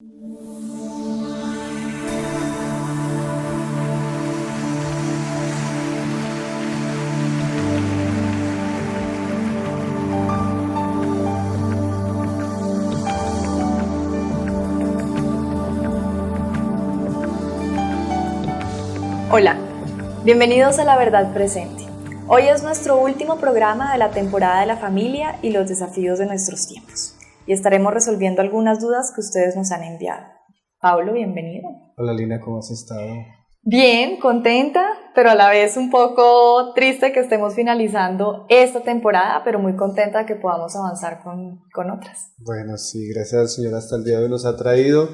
Hola, bienvenidos a La Verdad Presente. Hoy es nuestro último programa de la temporada de la familia y los desafíos de nuestros tiempos. Y estaremos resolviendo algunas dudas que ustedes nos han enviado. Pablo, bienvenido. Hola Lina, ¿cómo has estado? Bien, contenta, pero a la vez un poco triste que estemos finalizando esta temporada, pero muy contenta de que podamos avanzar con otras. Bueno, sí, gracias al Señor hasta el día de hoy nos ha traído.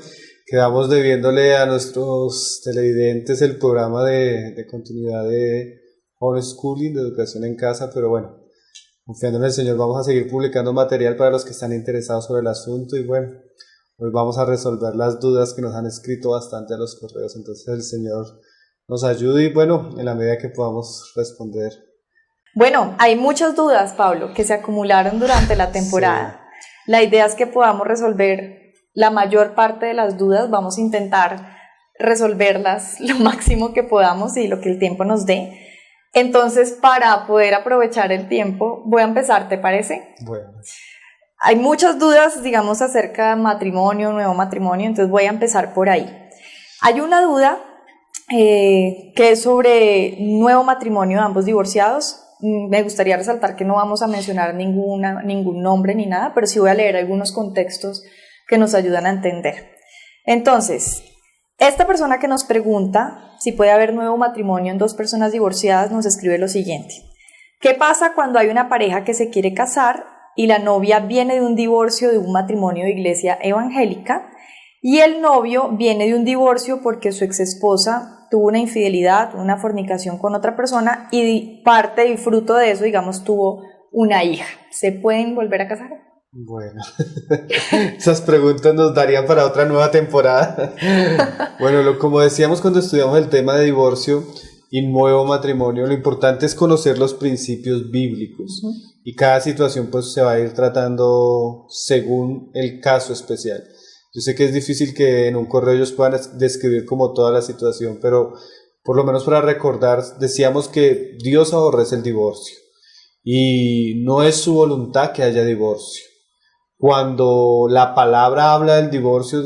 Quedamos debiéndole a nuestros televidentes el programa de continuidad de homeschooling, de educación en casa, pero bueno, confiando en el Señor vamos a seguir publicando material para los que están interesados sobre el asunto y bueno, hoy vamos a resolver las dudas que nos han escrito bastante a los correos, entonces el Señor nos ayude y bueno, en la medida que podamos responder. Bueno, hay muchas dudas, Pablo, que se acumularon durante la temporada. Sí. La idea es que podamos resolver la mayor parte de las dudas, vamos a intentar resolverlas lo máximo que podamos y lo que el tiempo nos dé. Entonces, para poder aprovechar el tiempo, voy a empezar, ¿te parece? Bueno. Hay muchas dudas, digamos, acerca de matrimonio, nuevo matrimonio, entonces voy a empezar por ahí. Hay una duda que es sobre nuevo matrimonio de ambos divorciados. Me gustaría resaltar que no vamos a mencionar ningún nombre ni nada, pero sí voy a leer algunos contextos que nos ayudan a entender. Entonces, esta persona que nos pregunta si puede haber nuevo matrimonio en dos personas divorciadas nos escribe lo siguiente. ¿Qué pasa cuando hay una pareja que se quiere casar y la novia viene de un divorcio de un matrimonio de iglesia evangélica y el novio viene de un divorcio porque su exesposa tuvo una infidelidad, una fornicación con otra persona y parte y fruto de eso, digamos, tuvo una hija? ¿Se pueden volver a casar? Bueno, esas preguntas nos darían para otra nueva temporada. Bueno, como decíamos cuando estudiamos el tema de divorcio y nuevo matrimonio, lo importante es conocer los principios bíblicos y cada situación pues se va a ir tratando según el caso especial. Yo sé que es difícil que en un correo ellos puedan describir como toda la situación, pero por lo menos para recordar, decíamos que Dios aborrece el divorcio y no es su voluntad que haya divorcio. Cuando la palabra habla del divorcio,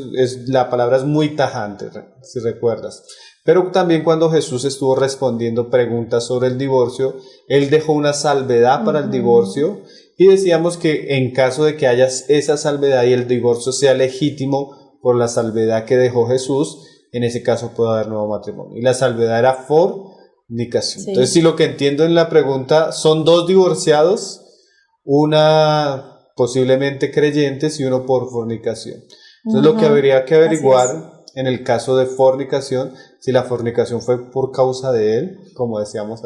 la palabra es muy tajante, si recuerdas. Pero también cuando Jesús estuvo respondiendo preguntas sobre el divorcio, Él dejó una salvedad para el divorcio y decíamos que en caso de que haya esa salvedad y el divorcio sea legítimo por la salvedad que dejó Jesús, en ese caso puede haber nuevo matrimonio. Y la salvedad era fornicación. Sí. Entonces, si lo que entiendo en la pregunta son dos divorciados, una posiblemente creyentes y uno por fornicación. Entonces lo que habría que averiguar en el caso de fornicación, si la fornicación fue por causa de él, como decíamos,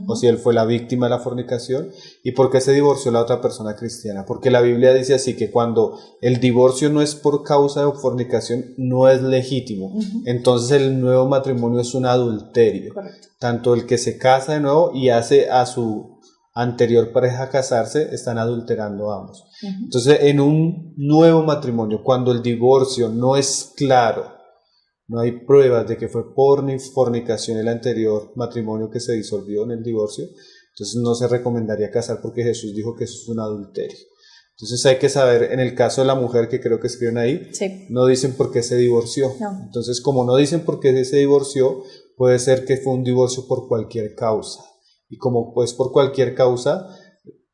o si él fue la víctima de la fornicación, y por qué se divorció la otra persona cristiana. Porque la Biblia dice así que cuando el divorcio no es por causa de fornicación, no es legítimo. Entonces el nuevo matrimonio es un adulterio. Correcto. Tanto el que se casa de nuevo y hace a su anterior pareja casarse, están adulterando ambos. Entonces, en un nuevo matrimonio, cuando el divorcio no es claro, no hay pruebas de que fue por fornicación el anterior matrimonio que se disolvió en el divorcio, entonces no se recomendaría casar porque Jesús dijo que eso es un adulterio. Entonces hay que saber, en el caso de la mujer que creo que escriben ahí, sí, no dicen por qué se divorció. No. Entonces, como no dicen por qué se divorció, puede ser que fue un divorcio por cualquier causa. Y como pues por cualquier causa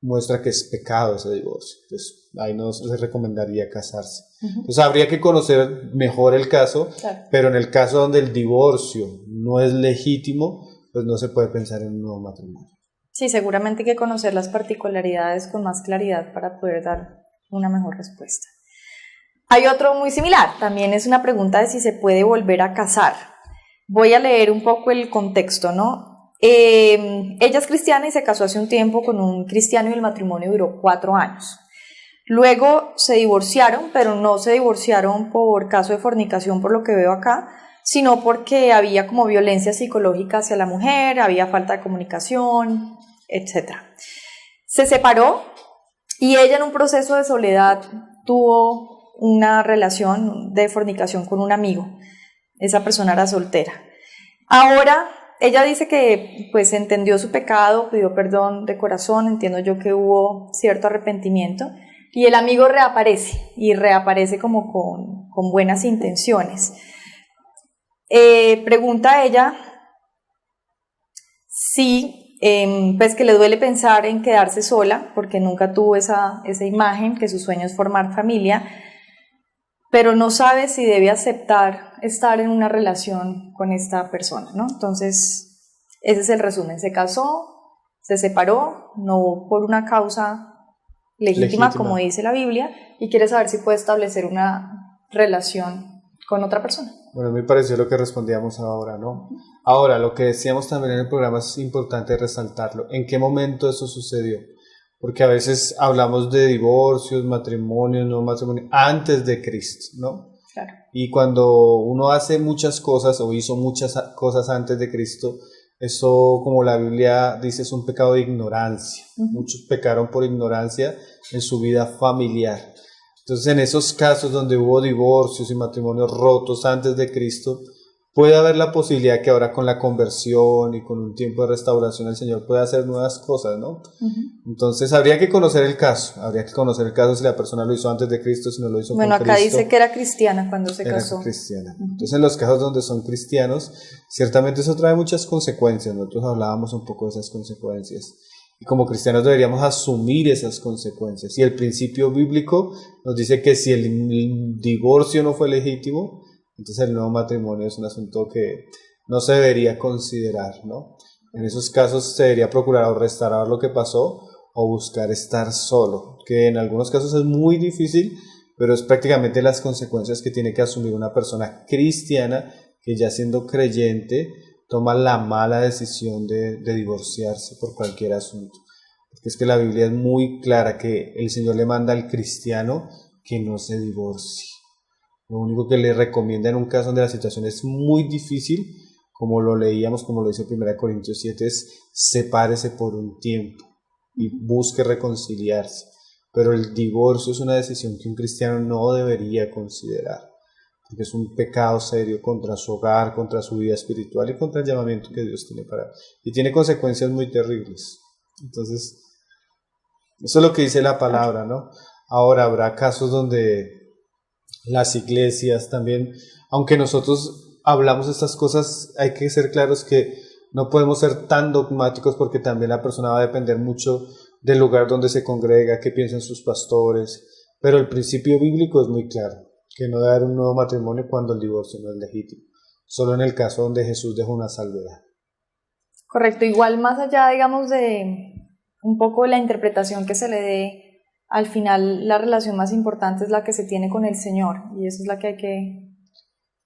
muestra que es pecado ese divorcio, pues ahí no se recomendaría casarse. Entonces habría que conocer mejor el caso, claro, pero en el caso donde el divorcio no es legítimo, pues no se puede pensar en un nuevo matrimonio. Sí, seguramente hay que conocer las particularidades con más claridad para poder dar una mejor respuesta. Hay otro muy similar, también es una pregunta de si se puede volver a casar. Voy a leer un poco el contexto, ¿no? Ella es cristiana y se casó hace un tiempo con un cristiano y el matrimonio duró 4 años. Luego se divorciaron, pero no se divorciaron por caso de fornicación, por lo que veo acá, sino porque había como violencia psicológica hacia la mujer, había falta de comunicación, etc. Se separó y ella en un proceso de soledad tuvo una relación de fornicación con un amigo. Esa persona era soltera. Ahora, ella dice que pues entendió su pecado, pidió perdón de corazón, entiendo yo que hubo cierto arrepentimiento, y el amigo reaparece, y reaparece como con buenas intenciones. Pregunta a ella si pues que le duele pensar en quedarse sola, porque nunca tuvo esa imagen, que su sueño es formar familia, pero no sabe si debe aceptar estar en una relación con esta persona, ¿no? Entonces, ese es el resumen. Se casó, se separó, no por una causa legítima, como dice la Biblia, y quiere saber si puede establecer una relación con otra persona. Bueno, me pareció lo que respondíamos ahora, ¿no? Ahora, lo que decíamos también en el programa es importante resaltarlo. ¿En qué momento eso sucedió? Porque a veces hablamos de divorcios, matrimonios, no matrimonios, antes de Cristo, ¿no? Claro. Y cuando uno hace muchas cosas o hizo muchas cosas antes de Cristo, eso, como la Biblia dice, es un pecado de ignorancia. Muchos pecaron por ignorancia en su vida familiar. Entonces, en esos casos donde hubo divorcios y matrimonios rotos antes de Cristo, puede haber la posibilidad que ahora con la conversión y con un tiempo de restauración el Señor pueda hacer nuevas cosas, ¿no? Entonces habría que conocer el caso si la persona lo hizo antes de Cristo, si no lo hizo con Cristo. Bueno, acá dice que era cristiana cuando se casó. Era cristiana. Entonces, en los casos donde son cristianos, ciertamente eso trae muchas consecuencias. Nosotros hablábamos un poco de esas consecuencias. Y como cristianos deberíamos asumir esas consecuencias. Y el principio bíblico nos dice que si el divorcio no fue legítimo, entonces el nuevo matrimonio es un asunto que no se debería considerar, ¿no? En esos casos se debería procurar o restaurar lo que pasó o buscar estar solo, que en algunos casos es muy difícil, pero es prácticamente las consecuencias que tiene que asumir una persona cristiana que, ya siendo creyente, toma la mala decisión de divorciarse por cualquier asunto. Porque es que la Biblia es muy clara que el Señor le manda al cristiano que no se divorcie. Lo único que le recomienda en un caso donde la situación es muy difícil, como lo leíamos, como lo dice 1 Corintios 7, es sepárese por un tiempo y busque reconciliarse. Pero el divorcio es una decisión que un cristiano no debería considerar, porque es un pecado serio contra su hogar, contra su vida espiritual y contra el llamamiento que Dios tiene para él. Y tiene consecuencias muy terribles. Entonces, eso es lo que dice la palabra, ¿no? Ahora, habrá casos donde las iglesias también, aunque nosotros hablamos estas cosas, hay que ser claros que no podemos ser tan dogmáticos, porque también la persona va a depender mucho del lugar donde se congrega, qué piensan sus pastores, pero el principio bíblico es muy claro, que no debe haber un nuevo matrimonio cuando el divorcio no es legítimo, solo en el caso donde Jesús dejó una salvedad. Correcto, igual más allá, digamos, de un poco la interpretación que se le dé, al final la relación más importante es la que se tiene con el Señor, y esa es la que hay que,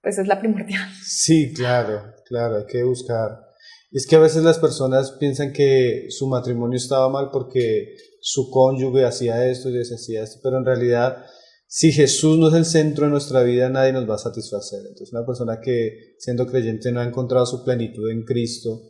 pues es la primordial. Sí, claro, hay que buscar. Es que a veces las personas piensan que su matrimonio estaba mal porque su cónyuge hacía esto y deshacía esto, pero en realidad, si Jesús no es el centro de nuestra vida, nadie nos va a satisfacer. Entonces, una persona que, siendo creyente, no ha encontrado su plenitud en Cristo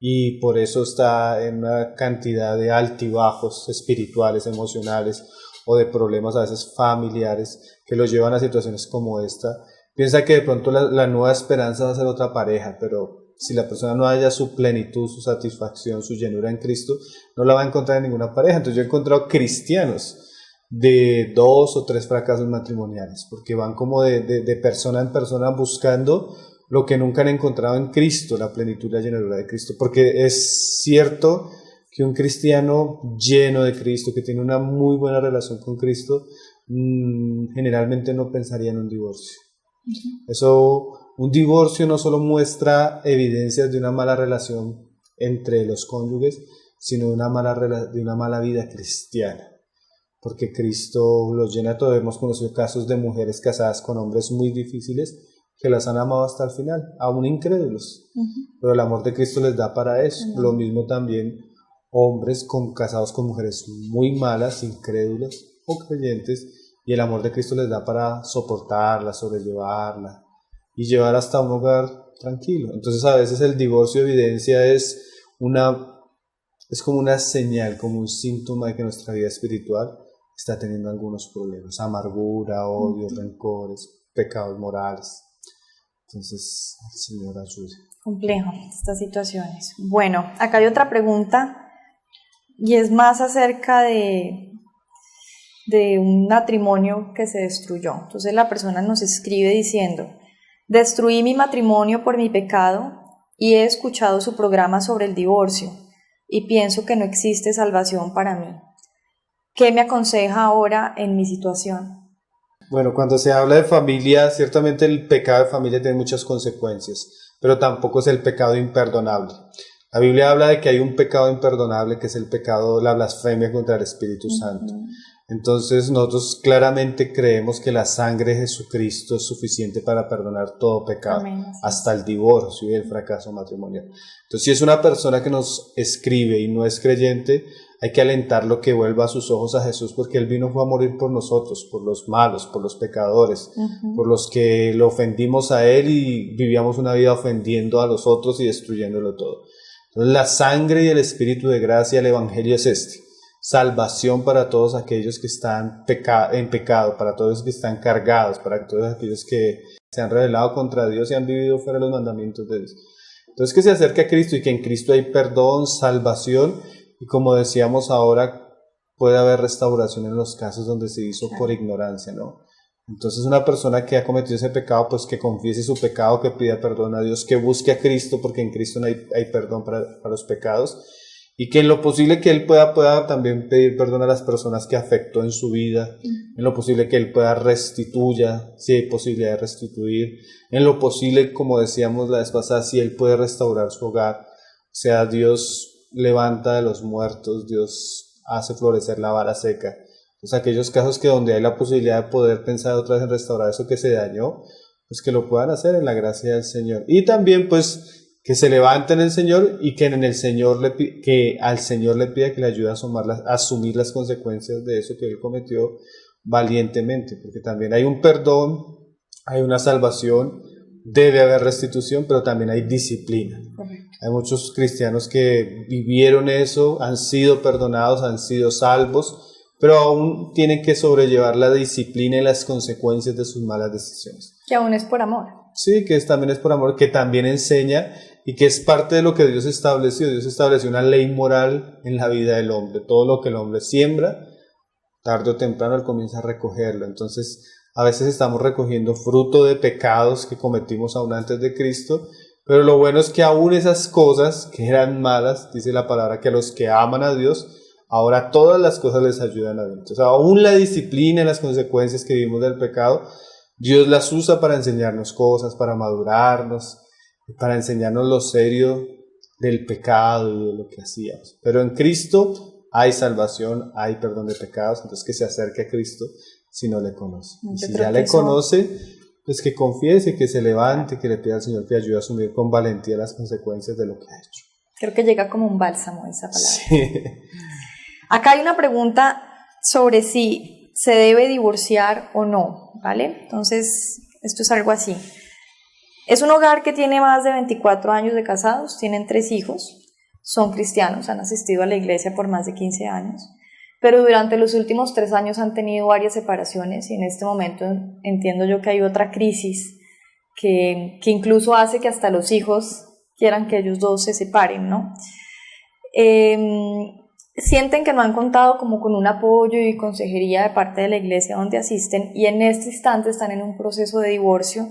y por eso está en una cantidad de altibajos espirituales, emocionales o de problemas a veces familiares que lo llevan a situaciones como esta, piensa que de pronto la nueva esperanza va a ser otra pareja, pero si la persona no halla su plenitud, su satisfacción, su llenura en Cristo, no la va a encontrar en ninguna pareja. Entonces yo he encontrado cristianos de 2 o 3 fracasos matrimoniales, porque van como de persona en persona buscando lo que nunca han encontrado en Cristo, la plenitud y la llenura de Cristo. Porque es cierto que un cristiano lleno de Cristo, que tiene una muy buena relación con Cristo, generalmente no pensaría en un divorcio. Eso, un divorcio no solo muestra evidencias de una mala relación entre los cónyuges, sino de una mala vida cristiana, porque Cristo los llena. Todos hemos conocido casos de mujeres casadas con hombres muy difíciles que las han amado hasta el final, aún incrédulos, pero el amor de Cristo les da para eso. Lo mismo también hombres casados con mujeres muy malas, incrédulas o creyentes, y el amor de Cristo les da para soportarla, sobrellevarla y llevar hasta un hogar tranquilo. Entonces a veces el divorcio evidencia es como una señal, como un síntoma de que nuestra vida espiritual está teniendo algunos problemas, amargura, odio, rencores, pecados morales. Entonces, el Señor ayude. Complejo estas situaciones. Bueno, acá hay otra pregunta y es más acerca de un matrimonio que se destruyó. Entonces la persona nos escribe diciendo: destruí mi matrimonio por mi pecado y he escuchado su programa sobre el divorcio y pienso que no existe salvación para mí. ¿Qué me aconseja ahora en mi situación? Bueno, cuando se habla de familia, ciertamente el pecado de familia tiene muchas consecuencias, pero tampoco es el pecado imperdonable. La Biblia habla de que hay un pecado imperdonable, que es el pecado, la blasfemia contra el Espíritu Santo. Entonces nosotros claramente creemos que la sangre de Jesucristo es suficiente para perdonar todo pecado, Amén. hasta el divorcio y el fracaso matrimonial. Entonces, si es una persona que nos escribe y no es creyente, hay que alentarlo que vuelva sus ojos a Jesús, porque Él vino fue a morir por nosotros, por los malos, por los pecadores, por los que lo ofendimos a Él y vivíamos una vida ofendiendo a los otros y destruyéndolo todo. Entonces, la sangre y el Espíritu de gracia, el Evangelio es salvación para todos aquellos que están en pecado, para todos los que están cargados, para todos aquellos que se han rebelado contra Dios y han vivido fuera de los mandamientos de Dios. Entonces, que se acerque a Cristo y que en Cristo hay perdón, salvación, y como decíamos ahora, puede haber restauración en los casos donde se hizo por ignorancia, ¿no? Entonces, una persona que ha cometido ese pecado, pues que confiese su pecado, que pida perdón a Dios, que busque a Cristo, porque en Cristo no hay perdón para los pecados, y que en lo posible que Él pueda también pedir perdón a las personas que afectó en su vida, en lo posible que Él pueda restituya, si hay posibilidad de restituir, en lo posible, como decíamos la vez pasada, si Él puede restaurar su hogar, o sea, Dios levanta de los muertos, Dios hace florecer la vara seca. Entonces, aquellos casos que donde hay la posibilidad de poder pensar otra vez en restaurar eso que se dañó, pues que lo puedan hacer en la gracia del Señor. Y también, pues, que se levanten en el Señor y que en el Señor que al Señor le pida que le ayude a asumir las consecuencias de eso que Él cometió valientemente, porque también hay un perdón, hay una salvación, debe haber restitución, pero también hay disciplina. Correcto. Hay muchos cristianos que vivieron eso, han sido perdonados, han sido salvos, pero aún tienen que sobrellevar la disciplina y las consecuencias de sus malas decisiones. Que aún es por amor. Sí, que también es por amor, que también enseña y que es parte de lo que Dios estableció. Dios estableció una ley moral en la vida del hombre. Todo lo que el hombre siembra, tarde o temprano él comienza a recogerlo. Entonces, a veces estamos recogiendo fruto de pecados que cometimos aún antes de Cristo, pero lo bueno es que aún esas cosas que eran malas, dice la palabra, que a los que aman a Dios, ahora todas las cosas les ayudan a Dios. Entonces, aún la disciplina y las consecuencias que vivimos del pecado, Dios las usa para enseñarnos cosas, para madurarnos, para enseñarnos lo serio del pecado y de lo que hacíamos. Pero en Cristo hay salvación, hay perdón de pecados, entonces que se acerque a Cristo si no le conoce. Y si ya le conoce, pues que confiese, que se levante, que le pida al Señor que ayude a asumir con valentía las consecuencias de lo que ha hecho. Creo que llega como un bálsamo esa palabra. Sí. Acá hay una pregunta sobre si se debe divorciar o no, ¿vale? Entonces, esto es algo así. Es un hogar que tiene más de 24 años de casados, tienen 3 hijos, son cristianos, han asistido a la iglesia por más de 15 años, pero durante los últimos 3 años han tenido varias separaciones y en este momento entiendo yo que hay otra crisis que incluso hace que hasta los hijos quieran que ellos dos se separen, ¿no? Sienten que no han contado como con un apoyo y consejería de parte de la iglesia donde asisten y en este instante están en un proceso de divorcio,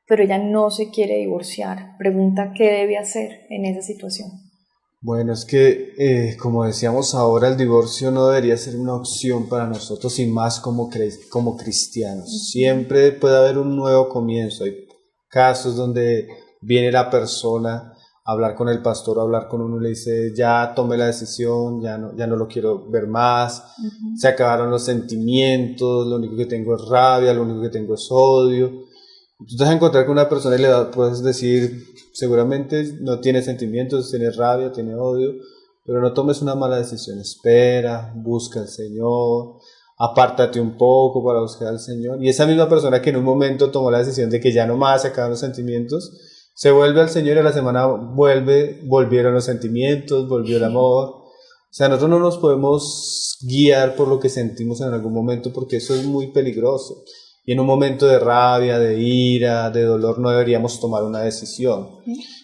pero ella no se quiere divorciar. Pregunta qué debe hacer en esa situación. Bueno, es que como decíamos ahora, el divorcio no debería ser una opción para nosotros y más como cristianos. Siempre puede haber un nuevo comienzo. Hay casos donde viene la persona a hablar con el pastor, a hablar con uno y le dice, ya tomé la decisión, ya no lo quiero ver más, se acabaron los sentimientos, lo único que tengo es rabia, lo único que tengo es odio. Tú te vas a encontrar con una persona y le puedes decir, seguramente no tiene sentimientos, tiene rabia, tiene odio, pero no tomes una mala decisión, espera, busca al Señor, apártate un poco para buscar al Señor. Y esa misma persona que en un momento tomó la decisión de que ya no más se acaban los sentimientos, se vuelve al Señor y a la semana volvieron los sentimientos, volvió el amor. O sea, nosotros no nos podemos guiar por lo que sentimos en algún momento, porque eso es muy peligroso. Y en un momento de rabia, de ira, de dolor, no deberíamos tomar una decisión.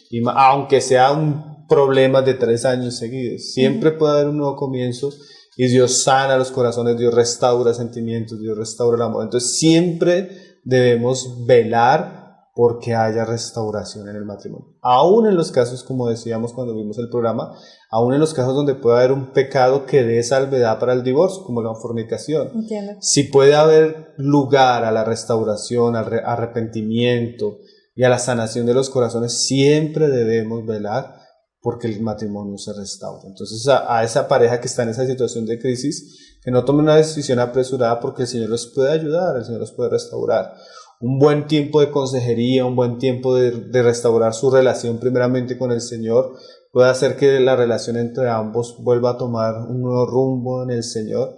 Y aunque sea un problema de 3 años seguidos, siempre puede haber un nuevo comienzo y Dios sana los corazones, Dios restaura sentimientos, Dios restaura el amor. Entonces siempre debemos velar porque haya restauración en el matrimonio. Aún en los casos, como decíamos cuando vimos el programa, aún en los casos donde puede haber un pecado que dé salvedad para el divorcio, como la fornicación. Entiendo. Si puede haber lugar a la restauración, al arrepentimiento y a la sanación de los corazones, siempre debemos velar porque el matrimonio se restaure. Entonces a esa pareja que está en esa situación de crisis, que no tome una decisión apresurada, porque el Señor los puede ayudar, el Señor los puede restaurar. Un buen tiempo de consejería, un buen tiempo de restaurar su relación primeramente con el Señor, puede hacer que la relación entre ambos vuelva a tomar un nuevo rumbo en el Señor.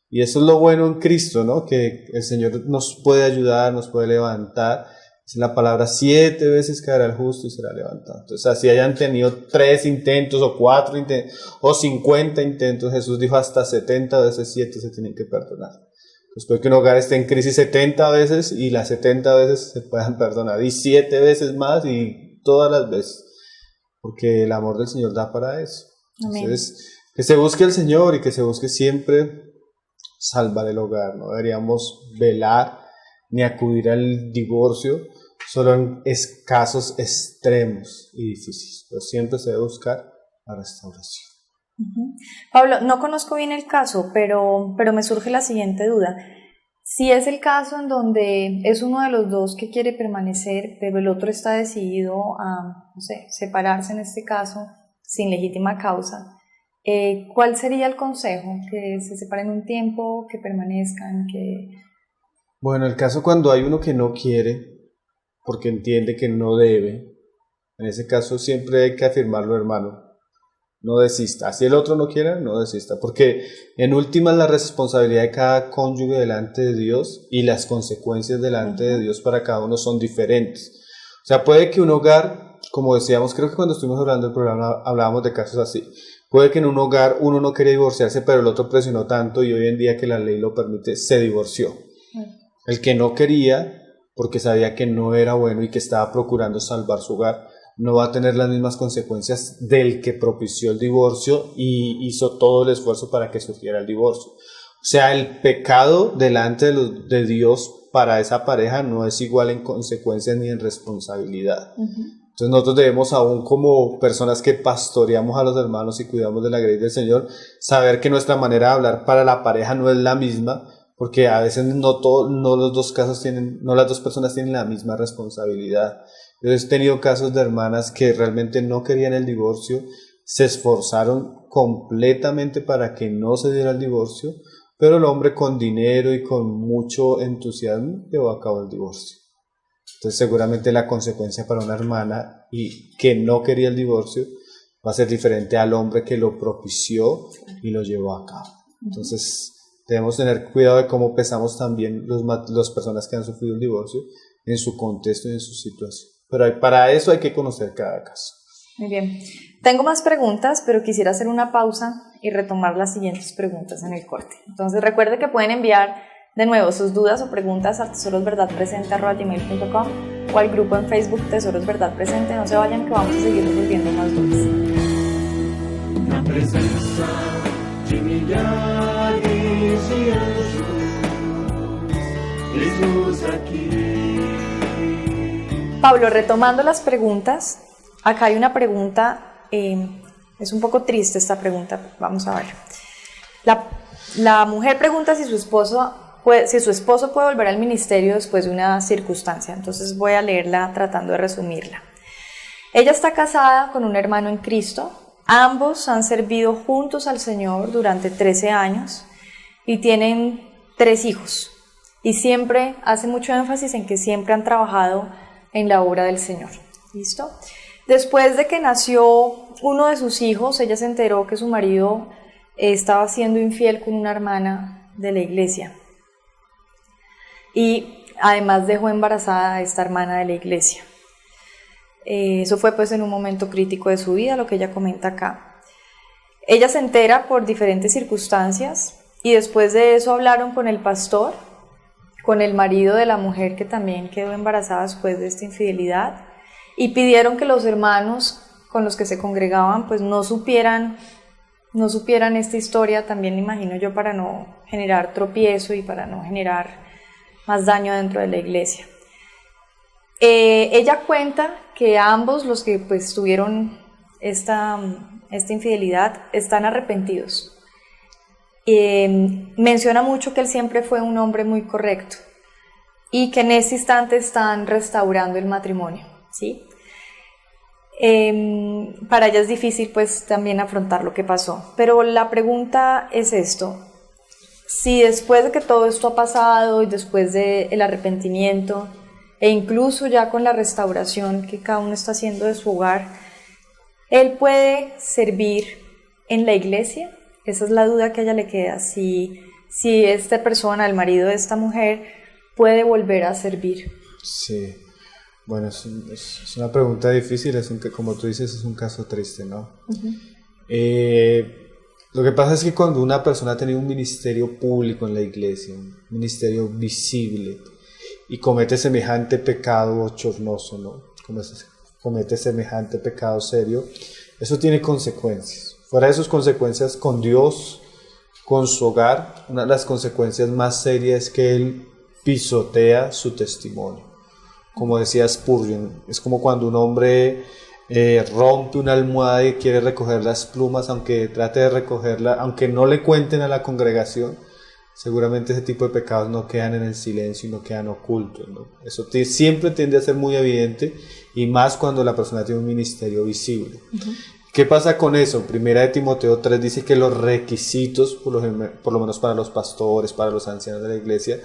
Y eso es lo bueno en Cristo, ¿no? Que el Señor nos puede ayudar, nos puede levantar. Dice la palabra, 7 veces caerá el justo y será levantado. Entonces, así hayan tenido 3 intentos o 4 intentos o 50 intentos, Jesús dijo hasta 70 veces 7 se tienen que perdonar. Pues puede que un hogar esté en crisis 70 veces y las 70 veces se puedan perdonar, y 7 veces más y todas las veces, porque el amor del Señor da para eso. Amén. Entonces, que se busque el Señor y que se busque siempre salvar el hogar. No deberíamos velar ni acudir al divorcio solo en casos extremos y difíciles, pero siempre se debe buscar la restauración. Pablo, no conozco bien el caso, pero me surge la siguiente duda. Si es el caso en donde es uno de los dos que quiere permanecer, pero el otro está decidido a, no sé, separarse en este caso, sin legítima causa, ¿cuál sería el consejo? ¿Que se separen un tiempo, que permanezcan, que...? Bueno, el caso cuando hay uno que no quiere, porque entiende que no debe, en ese caso siempre hay que afirmarlo, hermano. No desista. Si el otro no quiere, no desista. Porque en última la responsabilidad de cada cónyuge delante de Dios y las consecuencias delante de Dios para cada uno son diferentes. O sea, puede que un hogar, como decíamos, creo que cuando estuvimos hablando del programa hablábamos de casos así. Puede que en un hogar uno no quería divorciarse, pero el otro presionó tanto y hoy en día que la ley lo permite, se divorció. El que no quería, porque sabía que no era bueno y que estaba procurando salvar su hogar, no va a tener las mismas consecuencias del que propició el divorcio y hizo todo el esfuerzo para que surgiera el divorcio. O sea, el pecado delante de Dios para esa pareja no es igual en consecuencias ni en responsabilidad. Entonces nosotros debemos, aún como personas que pastoreamos a los hermanos y cuidamos de la gracia del Señor, saber que nuestra manera de hablar para la pareja no es la misma, porque a veces no los dos casos no las dos personas tienen la misma responsabilidad. Yo he tenido casos de hermanas que realmente no querían el divorcio, se esforzaron completamente para que no se diera el divorcio, pero el hombre con dinero y con mucho entusiasmo llevó a cabo el divorcio. Entonces seguramente la consecuencia para una hermana y que no quería el divorcio va a ser diferente al hombre que lo propició y lo llevó a cabo. Entonces debemos tener cuidado de cómo pesamos también las personas que han sufrido el divorcio en su contexto y en su situación. Pero para eso hay que conocer cada caso. Muy bien. Tengo más preguntas, pero quisiera hacer una pausa y retomar las siguientes preguntas en el corte. Entonces recuerde que pueden enviar de nuevo sus dudas o preguntas a tesorosverdadpresente@gmail.com o al grupo en Facebook Tesoros Verdad Presente. No se vayan, que vamos a seguir resolviendo más dudas. La presencia de milhares de anjos, Jesús aquí. Pablo, retomando las preguntas, acá hay una pregunta, es un poco triste esta pregunta, vamos a ver. La mujer pregunta si su esposo puede volver al ministerio después de una circunstancia, entonces voy a leerla tratando de resumirla. Ella está casada con un hermano en Cristo, ambos han servido juntos al Señor durante 13 años y tienen 3 hijos, y siempre hace mucho énfasis en que siempre han trabajado en la obra del Señor. ¿Listo? Después de que nació uno de sus hijos, ella se enteró que su marido estaba siendo infiel con una hermana de la iglesia. Y además dejó embarazada a esta hermana de la iglesia. Eso fue pues en un momento crítico de su vida, lo que ella comenta acá. Ella se entera por diferentes circunstancias y después de eso hablaron con el pastor, con el marido de la mujer que también quedó embarazada después de esta infidelidad, y pidieron que los hermanos con los que se congregaban pues no supieran esta historia, también imagino yo, para no generar tropiezo y para no generar más daño dentro de la iglesia. Ella cuenta que ambos los que pues tuvieron esta infidelidad están arrepentidos. Menciona mucho que él siempre fue un hombre muy correcto y que en ese instante están restaurando el matrimonio, ¿sí? Para ella es difícil pues también afrontar lo que pasó, pero la pregunta es esto: si después de que todo esto ha pasado y después del arrepentimiento e incluso ya con la restauración que cada uno está haciendo de su hogar, él puede servir en la iglesia. Esa es la duda que a ella le queda, si esta persona, el marido de esta mujer, puede volver a servir. Sí, bueno, es una pregunta difícil, como tú dices, es un caso triste, ¿no? Uh-huh. Lo que pasa es que cuando una persona tiene un ministerio público en la iglesia, un ministerio visible, y comete semejante pecado bochornoso, ¿no? Comete semejante pecado serio, eso tiene consecuencias. Fuera de sus consecuencias con Dios, con su hogar, una de las consecuencias más serias es que él pisotea su testimonio. Como decía Spurgeon, es como cuando un hombre rompe una almohada y quiere recoger las plumas, aunque trate de recogerla, aunque no le cuenten a la congregación, seguramente ese tipo de pecados no quedan en el silencio y no quedan ocultos, ¿no? Eso siempre tiende a ser muy evidente, y más cuando la persona tiene un ministerio visible. Uh-huh. ¿Qué pasa con eso? Primera de Timoteo 3 dice que los requisitos, por lo menos para los pastores, para los ancianos de la iglesia,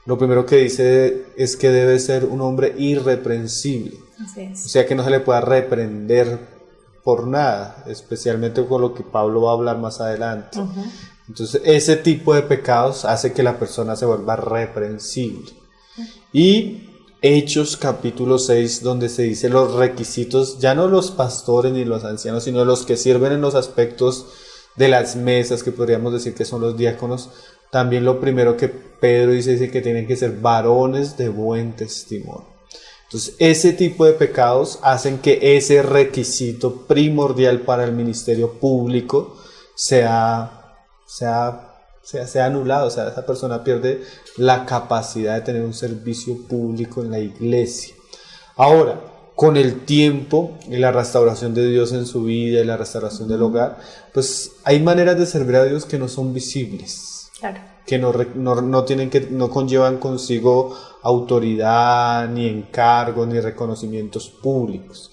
lo primero que dice es que debe ser un hombre irreprensible. Así es. O sea, que no se le pueda reprender por nada, especialmente con lo que Pablo va a hablar más adelante. Uh-huh. Entonces, ese tipo de pecados hace que la persona se vuelva reprensible. Uh-huh. Y Hechos capítulo 6, donde se dice los requisitos, ya no los pastores ni los ancianos, sino los que sirven en los aspectos de las mesas, que podríamos decir que son los diáconos. También lo primero que Pedro dice que tienen que ser varones de buen testimonio. Entonces, ese tipo de pecados hacen que ese requisito primordial para el ministerio público sea anulado. O sea, esa persona pierde la capacidad de tener un servicio público en la iglesia. Ahora, con el tiempo y la restauración de Dios en su vida y la restauración del hogar, pues hay maneras de servir a Dios que no son visibles. Claro. Que no conllevan consigo autoridad, ni encargo, ni reconocimientos públicos.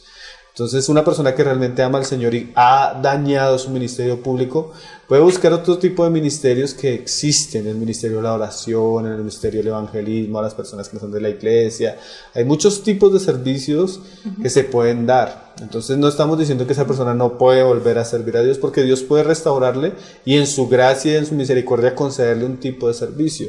Entonces, una persona que realmente ama al Señor y ha dañado su ministerio público puede buscar otro tipo de ministerios que existen: el ministerio de la oración, el ministerio del evangelismo a las personas que no son de la iglesia. Hay muchos tipos de servicios que se pueden dar. Entonces, no estamos diciendo que esa persona no puede volver a servir a Dios, porque Dios puede restaurarle y en su gracia y en su misericordia concederle un tipo de servicio.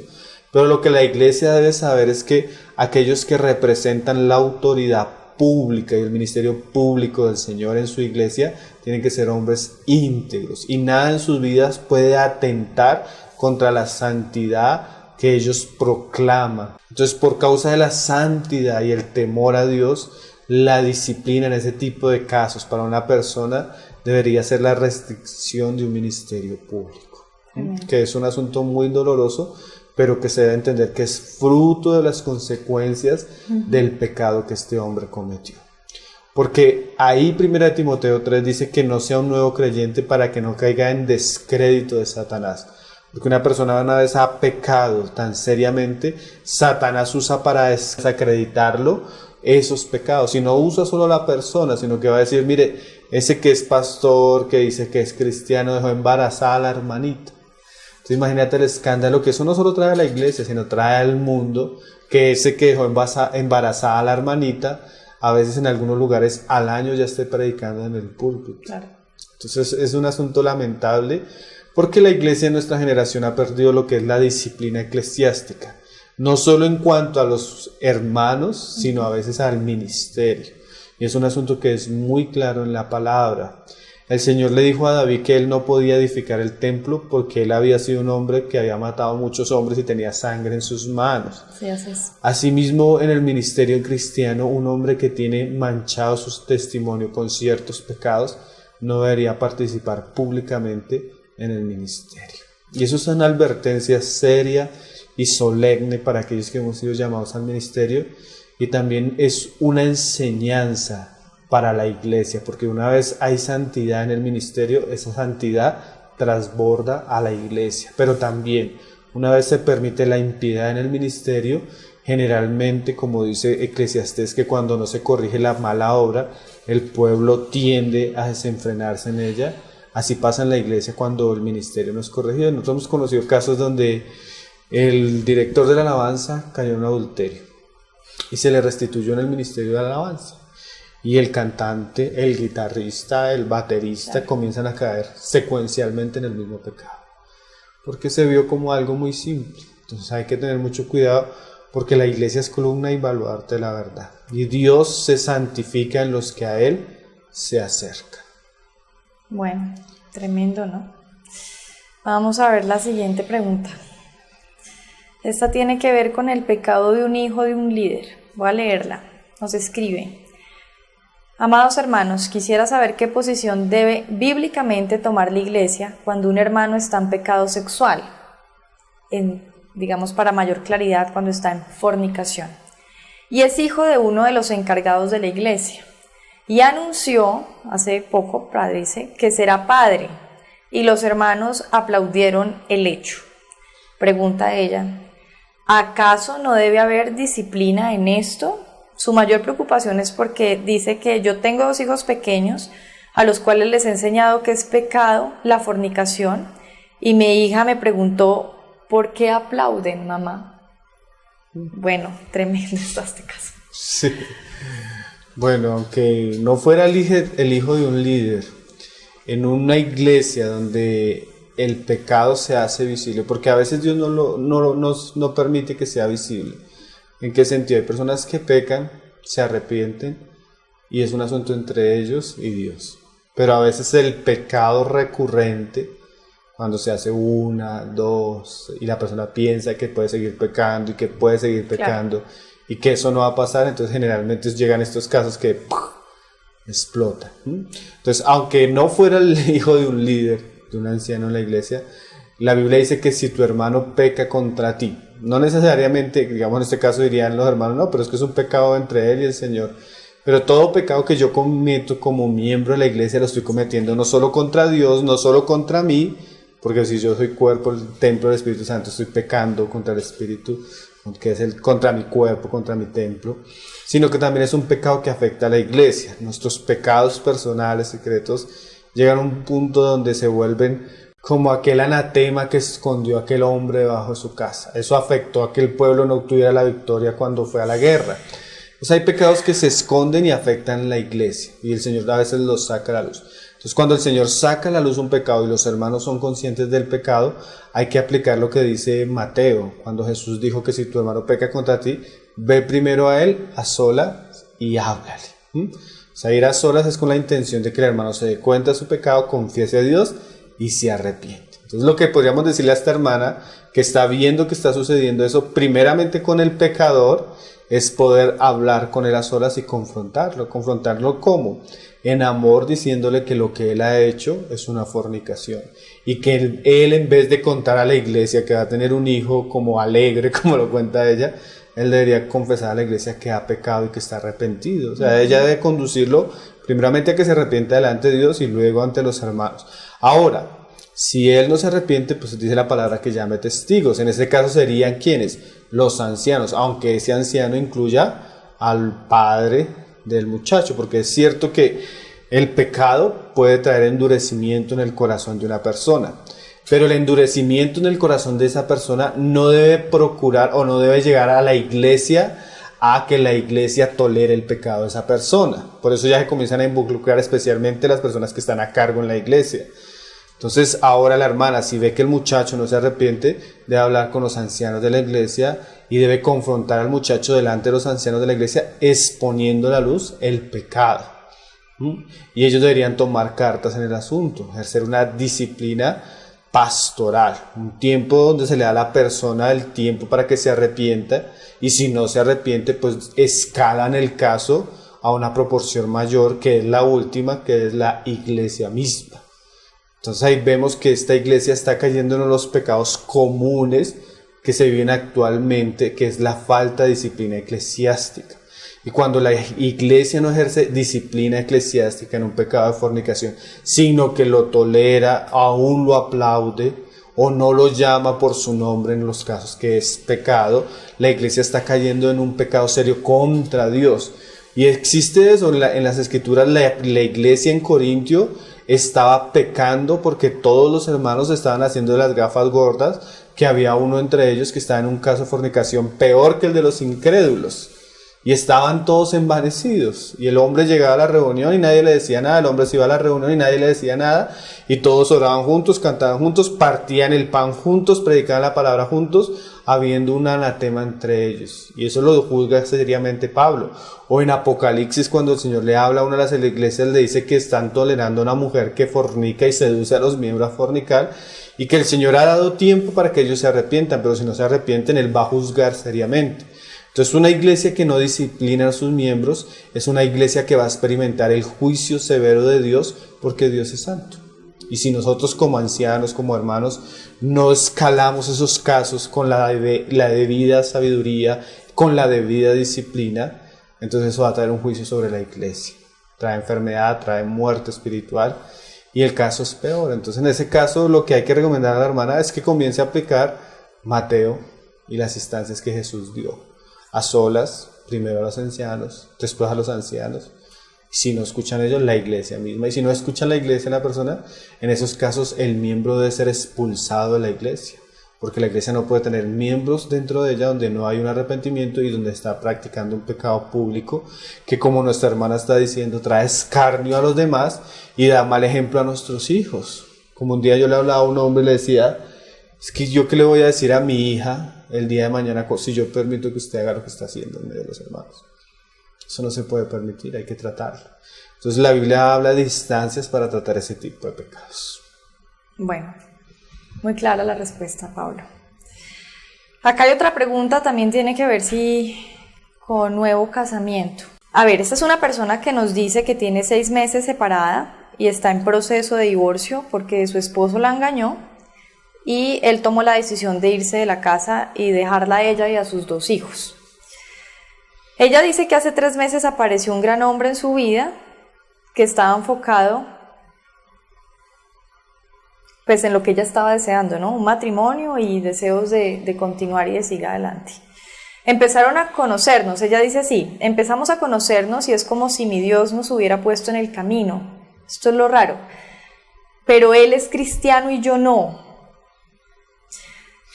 Pero lo que la iglesia debe saber es que aquellos que representan la autoridad pública y el ministerio público del Señor en su iglesia tienen que ser hombres íntegros, y nada en sus vidas puede atentar contra la santidad que ellos proclaman. Entonces, por causa de la santidad y el temor a Dios, la disciplina en ese tipo de casos para una persona debería ser la restricción de un ministerio público. Que es un asunto muy doloroso, pero que se debe entender que es fruto de las consecuencias del pecado que este hombre cometió. Porque ahí 1 Timoteo 3 dice que no sea un nuevo creyente para que no caiga en descrédito de Satanás. Porque una persona una vez ha pecado tan seriamente, Satanás usa para desacreditarlo esos pecados. Y no usa solo a la persona, sino que va a decir: mire, ese que es pastor, que dice que es cristiano, dejó embarazada a la hermanita. Entonces imagínate el escándalo que eso no solo trae a la iglesia, sino trae al mundo, que ese que dejó embarazada a la hermanita, a veces en algunos lugares al año ya esté predicando en el púlpito. Claro. Entonces es un asunto lamentable, porque la iglesia de nuestra generación ha perdido lo que es la disciplina eclesiástica, no solo en cuanto a los hermanos, sino a veces al ministerio. Y es un asunto que es muy claro en la palabra. el Señor le dijo a David que él no podía edificar el templo porque él había sido un hombre que había matado a muchos hombres y tenía sangre en sus manos. Sí, así es. Asimismo, en el ministerio cristiano, un hombre que tiene manchado su testimonio con ciertos pecados no debería participar públicamente en el ministerio. Y eso es una advertencia seria y solemne para aquellos que hemos sido llamados al ministerio, y también es una enseñanza para la iglesia, porque una vez hay santidad en el ministerio, esa santidad transborda a la iglesia. Pero también, una vez se permite la impiedad en el ministerio, generalmente, como dice Eclesiastés, que cuando no se corrige la mala obra, el pueblo tiende a desenfrenarse en ella. Así pasa en la iglesia cuando el ministerio no es corregido. Nosotros hemos conocido casos donde el director de la alabanza cayó en adulterio y se le restituyó en el ministerio de la alabanza. Y el cantante, el guitarrista, el baterista comienzan a caer secuencialmente en el mismo pecado, porque se vio como algo muy simple. Entonces hay que tener mucho cuidado, porque la iglesia es columna y baluarte de la verdad. Y Dios se santifica en los que a Él se acercan. Bueno, tremendo, ¿no? Vamos a ver la siguiente pregunta. Esta tiene que ver con el pecado de un hijo de un líder. Voy a leerla. Nos escribe: amados hermanos, quisiera saber qué posición debe bíblicamente tomar la iglesia cuando un hermano está en pecado sexual, digamos para mayor claridad, cuando está en fornicación, y es hijo de uno de los encargados de la iglesia, y anunció hace poco, dice, que será padre, y los hermanos aplaudieron el hecho. Pregunta ella: ¿acaso no debe haber disciplina en esto? Su mayor preocupación es porque dice que yo tengo 2 hijos pequeños a los cuales les he enseñado que es pecado la fornicación, y mi hija me preguntó: ¿por qué aplauden, mamá? Bueno, tremendo está este caso. Sí. Bueno, aunque no fuera el hijo de un líder, en una iglesia donde el pecado se hace visible, porque a veces Dios no permite que sea visible. ¿En qué sentido? Hay personas que pecan, se arrepienten y es un asunto entre ellos y Dios. Pero a veces el pecado recurrente, cuando se hace 1, 2 y la persona piensa que puede seguir pecando y que puede seguir pecando, claro, y que eso no va a pasar, entonces generalmente llegan estos casos que explota. Entonces, aunque no fuera el hijo de un líder, de un anciano en la iglesia, la Biblia dice que si tu hermano peca contra ti, no necesariamente, digamos en este caso dirían los hermanos, no, pero es que es un pecado entre él y el Señor. Pero todo pecado que yo cometo como miembro de la iglesia lo estoy cometiendo no solo contra Dios, no solo contra mí, porque si yo soy cuerpo, el templo del Espíritu Santo, estoy pecando contra el Espíritu, que es contra mi cuerpo, contra mi templo, sino que también es un pecado que afecta a la iglesia. Nuestros pecados personales, secretos, llegan a un punto donde se vuelven como aquel anatema que escondió aquel hombre debajo de su casa. Eso afectó a que el pueblo no obtuviera la victoria cuando fue a la guerra. Pues hay pecados que se esconden y afectan la iglesia, y el Señor a veces los saca a la luz. Entonces, cuando el Señor saca a la luz un pecado y los hermanos son conscientes del pecado, hay que aplicar lo que dice Mateo, cuando Jesús dijo que si tu hermano peca contra ti, ve primero a él a solas y háblale. O sea, ir a solas es con la intención de que el hermano se dé cuenta de su pecado, confiese a Dios y se arrepiente. Entonces, lo que podríamos decirle a esta hermana que está viendo que está sucediendo eso, primeramente con el pecador, es poder hablar con él a solas y confrontarlo. ¿Confrontarlo cómo? En amor, diciéndole que lo que él ha hecho es una fornicación. Y que él en vez de contar a la iglesia que va a tener un hijo como alegre, como lo cuenta ella, él debería confesar a la iglesia que ha pecado y que está arrepentido. O sea, ella debe conducirlo primeramente a que se arrepienta delante de Dios y luego ante los hermanos. Ahora, si él no se arrepiente, pues dice la palabra que llame testigos. En este caso serían ¿quiénes? Los ancianos, aunque ese anciano incluya al padre del muchacho, porque es cierto que el pecado puede traer endurecimiento en el corazón de una persona, pero el endurecimiento en el corazón de esa persona no debe procurar o no debe llegar a la iglesia a que la iglesia tolere el pecado de esa persona. Por eso ya se comienzan a involucrar especialmente las personas que están a cargo en la iglesia. Entonces ahora la hermana, si ve que el muchacho no se arrepiente, debe hablar con los ancianos de la iglesia y debe confrontar al muchacho delante de los ancianos de la iglesia, exponiendo a la luz el pecado. ¿Mm? Y ellos deberían tomar cartas en el asunto, ejercer una disciplina pastoral, un tiempo donde se le da a la persona el tiempo para que se arrepienta, y si no se arrepiente, pues escalan el caso a una proporción mayor, que es la última, que es la iglesia misma. Entonces ahí vemos que esta iglesia está cayendo en los pecados comunes que se viven actualmente, que es la falta de disciplina eclesiástica. Y cuando la iglesia no ejerce disciplina eclesiástica en un pecado de fornicación, sino que lo tolera, aún lo aplaude o no lo llama por su nombre en los casos que es pecado, la iglesia está cayendo en un pecado serio contra Dios. Y existe eso en las escrituras. La iglesia en Corintio estaba pecando porque todos los hermanos estaban haciendo las gafas gordas, que había uno entre ellos que estaba en un caso de fornicación peor que el de los incrédulos. Y estaban todos envanecidos. Y el hombre llegaba a la reunión y nadie le decía nada. El hombre se iba a la reunión y nadie le decía nada. Y todos oraban juntos, cantaban juntos, partían el pan juntos, predicaban la palabra juntos, habiendo un anatema entre ellos. Y eso lo juzga seriamente Pablo. O en Apocalipsis, cuando el Señor le habla a una de las iglesias, le dice que están tolerando a una mujer que fornica y seduce a los miembros a fornicar. Y que el Señor ha dado tiempo para que ellos se arrepientan. Pero si no se arrepienten, Él va a juzgar seriamente. Entonces, una iglesia que no disciplina a sus miembros es una iglesia que va a experimentar el juicio severo de Dios, porque Dios es santo. Y si nosotros como ancianos, como hermanos, no escalamos esos casos con la debida sabiduría, con la debida disciplina, entonces eso va a traer un juicio sobre la iglesia. Trae enfermedad, trae muerte espiritual, y el caso es peor. Entonces, en ese caso, lo que hay que recomendar a la hermana es que comience a aplicar Mateo y las instancias que Jesús dio. A solas, primero a los ancianos, después a los ancianos. Si no escuchan ellos, la iglesia misma. Y si no escuchan la iglesia en la persona, en esos casos el miembro debe ser expulsado de la iglesia. Porque la iglesia no puede tener miembros dentro de ella donde no hay un arrepentimiento y donde está practicando un pecado público que, como nuestra hermana está diciendo, trae escarnio a los demás y da mal ejemplo a nuestros hijos. Como un día yo le hablaba a un hombre y le decía: es que yo qué le voy a decir a mi hija el día de mañana si yo permito que usted haga lo que está haciendo en medio de los hermanos. Eso no se puede permitir, hay que tratarlo. Entonces la Biblia habla de instancias para tratar ese tipo de pecados. Bueno, muy clara la respuesta, Pablo. Acá hay otra pregunta, también tiene que ver con nuevo casamiento. A ver, esta es una persona que nos dice que tiene 6 meses separada y está en proceso de divorcio porque su esposo la engañó. Y él tomó la decisión de irse de la casa y dejarla a ella y a sus 2 hijos. Ella dice que hace 3 meses apareció un gran hombre en su vida que estaba enfocado pues en lo que ella estaba deseando, ¿no? Un matrimonio y deseos de continuar y de seguir adelante. Empezaron a conocernos, ella dice así: empezamos a conocernos y es como si mi Dios nos hubiera puesto en el camino. Esto es lo raro. Pero él es cristiano y yo no.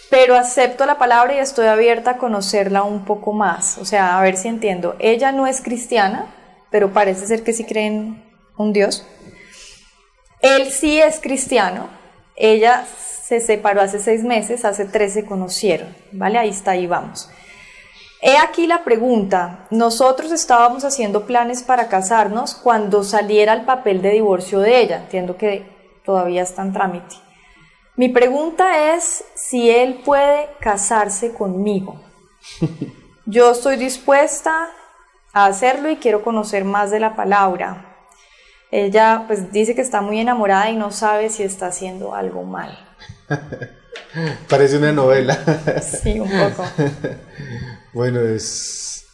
Pero acepto la palabra y estoy abierta a conocerla un poco más. O sea, a ver si entiendo. Ella no es cristiana, pero parece ser que sí cree en un Dios. Él sí es cristiano. Ella se separó hace 6 meses, hace 3 se conocieron. ¿Vale? Ahí está, ahí vamos. He aquí la pregunta. Nosotros estábamos haciendo planes para casarnos cuando saliera el papel de divorcio de ella. Entiendo que todavía está en trámite. Mi pregunta es si él puede casarse conmigo. Yo estoy dispuesta a hacerlo y quiero conocer más de la palabra. Ella pues dice que está muy enamorada y no sabe si está haciendo algo mal. Parece una novela. Sí, un poco. Bueno, es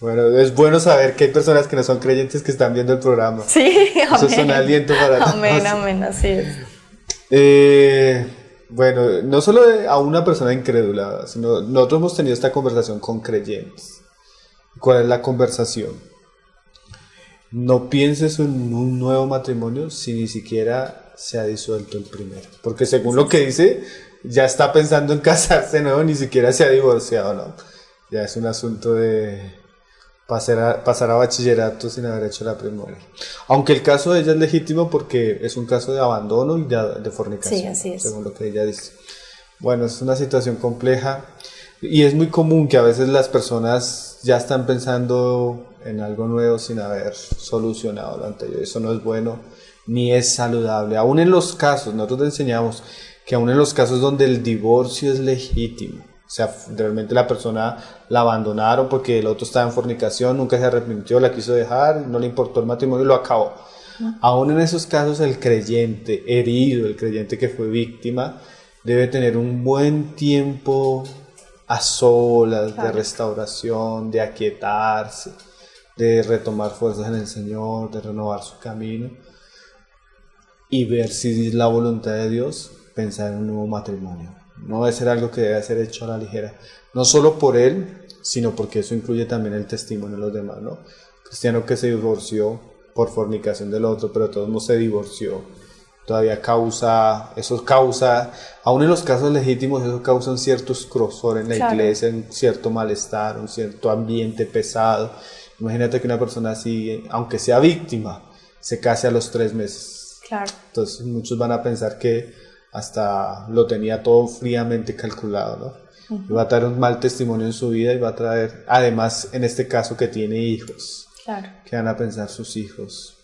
bueno saber que hay personas que no son creyentes que están viendo el programa. Sí, amén. Eso es un aliento para todos. Amén, amén, así es. Bueno, no solo a una persona incrédula, sino nosotros hemos tenido esta conversación con creyentes. ¿Cuál es la conversación? No pienses en un nuevo matrimonio si ni siquiera se ha disuelto el primero. Porque según lo que dice, ya está pensando en casarse de nuevo, ni siquiera se ha divorciado, ¿no? Ya es un asunto de pasar a bachillerato sin haber hecho la primaria. Aunque el caso de ella es legítimo porque es un caso de abandono y de fornicación, sí, así es, según lo que ella dice. Bueno, es una situación compleja y es muy común que a veces las personas ya están pensando en algo nuevo sin haber solucionado lo anterior. Eso no es bueno ni es saludable. Aún en los casos, nosotros te enseñamos que aún en los casos donde el divorcio es legítimo, o sea, realmente la persona la abandonaron porque el otro estaba en fornicación, nunca se arrepintió, la quiso dejar, no le importó el matrimonio y lo acabó. Aún en esos casos el creyente herido, el creyente que fue víctima, debe tener un buen tiempo a solas, de restauración, de aquietarse, de retomar fuerzas en el Señor, de renovar su camino y ver si es la voluntad de Dios pensar en un nuevo matrimonio. No debe ser algo que debe ser hecho a la ligera, no solo por él, sino porque eso incluye también el testimonio de los demás, ¿no? Cristiano que se divorció por fornicación del otro, pero de todos modos se divorció, todavía eso causa, aún en los casos legítimos, eso causa un cierto escrosor en la iglesia, un cierto malestar, un cierto ambiente pesado. Imagínate que una persona así, aunque sea víctima, se case a los 3 meses. Claro. Entonces muchos van a pensar que hasta lo tenía todo fríamente calculado, ¿no? Y va a traer un mal testimonio en su vida y va a traer, además en este caso que tiene hijos, que van a pensar sus hijos.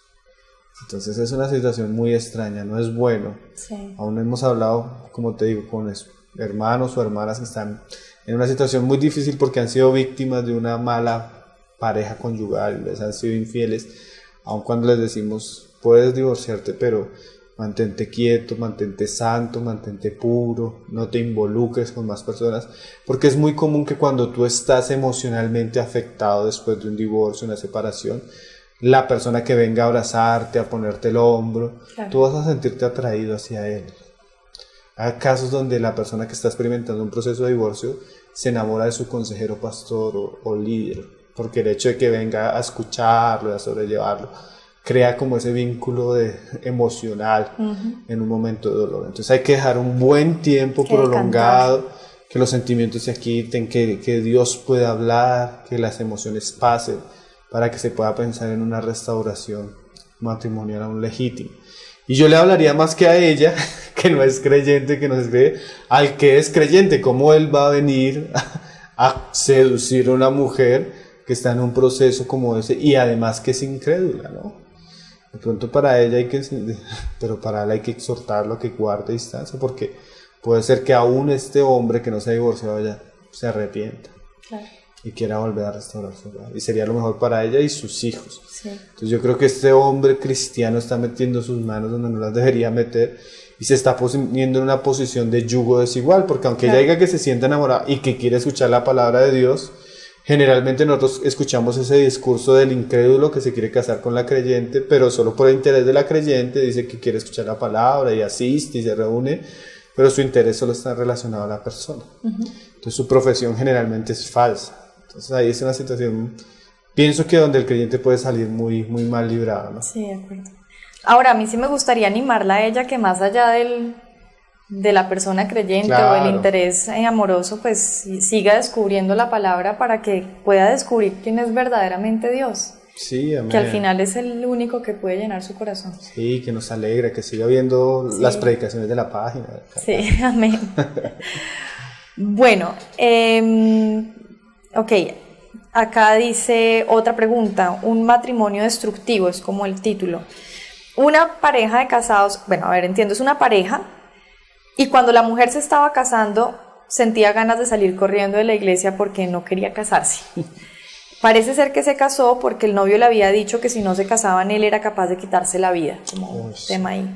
Entonces es una situación muy extraña, no es bueno. Sí. Aún hemos hablado, como te digo, con hermanos o hermanas que están en una situación muy difícil porque han sido víctimas de una mala pareja conyugal, les han sido infieles, aun cuando les decimos, puedes divorciarte, pero mantente quieto, mantente santo, mantente puro, no te involucres con más personas, porque es muy común que cuando tú estás emocionalmente afectado después de un divorcio, una separación, la persona que venga a abrazarte, a ponerte el hombro, tú vas a sentirte atraído hacia él. Hay casos donde la persona que está experimentando un proceso de divorcio se enamora de su consejero, pastor o líder, porque el hecho de que venga a escucharlo, a sobrellevarlo, crea como ese vínculo emocional en un momento de dolor. Entonces hay que dejar un buen tiempo prolongado, que los sentimientos se quiten, que Dios pueda hablar, que las emociones pasen, para que se pueda pensar en una restauración matrimonial aún legítima. Y yo le hablaría más que a ella, que no es creyente, que no es creyente, al que es creyente, cómo él va a venir a seducir a una mujer que está en un proceso como ese y además que es incrédula, ¿no? De pronto para ella pero para él hay que exhortarlo a que guarde distancia, porque puede ser que aún este hombre que no se ha divorciado ya se arrepienta y quiera volver a restaurar su hogar, y sería lo mejor para ella y sus hijos. Entonces yo creo que este hombre cristiano está metiendo sus manos donde no las debería meter y se está poniendo en una posición de yugo desigual, porque aunque ella diga que se siente enamorada y que quiere escuchar la palabra de Dios, generalmente nosotros escuchamos ese discurso del incrédulo que se quiere casar con la creyente, pero solo por el interés de la creyente dice que quiere escuchar la palabra y asiste y se reúne, pero su interés solo está relacionado a la persona. Entonces su profesión generalmente es falsa. Entonces ahí es una situación, pienso que donde el creyente puede salir muy, muy mal librado, ¿no? Sí, de acuerdo. Ahora, a mí sí me gustaría animarla a ella que más allá de la persona creyente o el interés amoroso, pues siga descubriendo la palabra para que pueda descubrir quién es verdaderamente Dios. Sí, amén. Que al final es el único que puede llenar su corazón. Sí, que nos alegra, que siga viendo las predicaciones de la página. Sí, amén. Bueno, ok, acá dice otra pregunta, un matrimonio destructivo, es como el título. Una pareja de casados, bueno, a ver, entiendo, es una pareja, y cuando la mujer se estaba casando, sentía ganas de salir corriendo de la iglesia porque no quería casarse. Parece ser que se casó porque el novio le había dicho que si no se casaban él era capaz de quitarse la vida, como un tema ahí.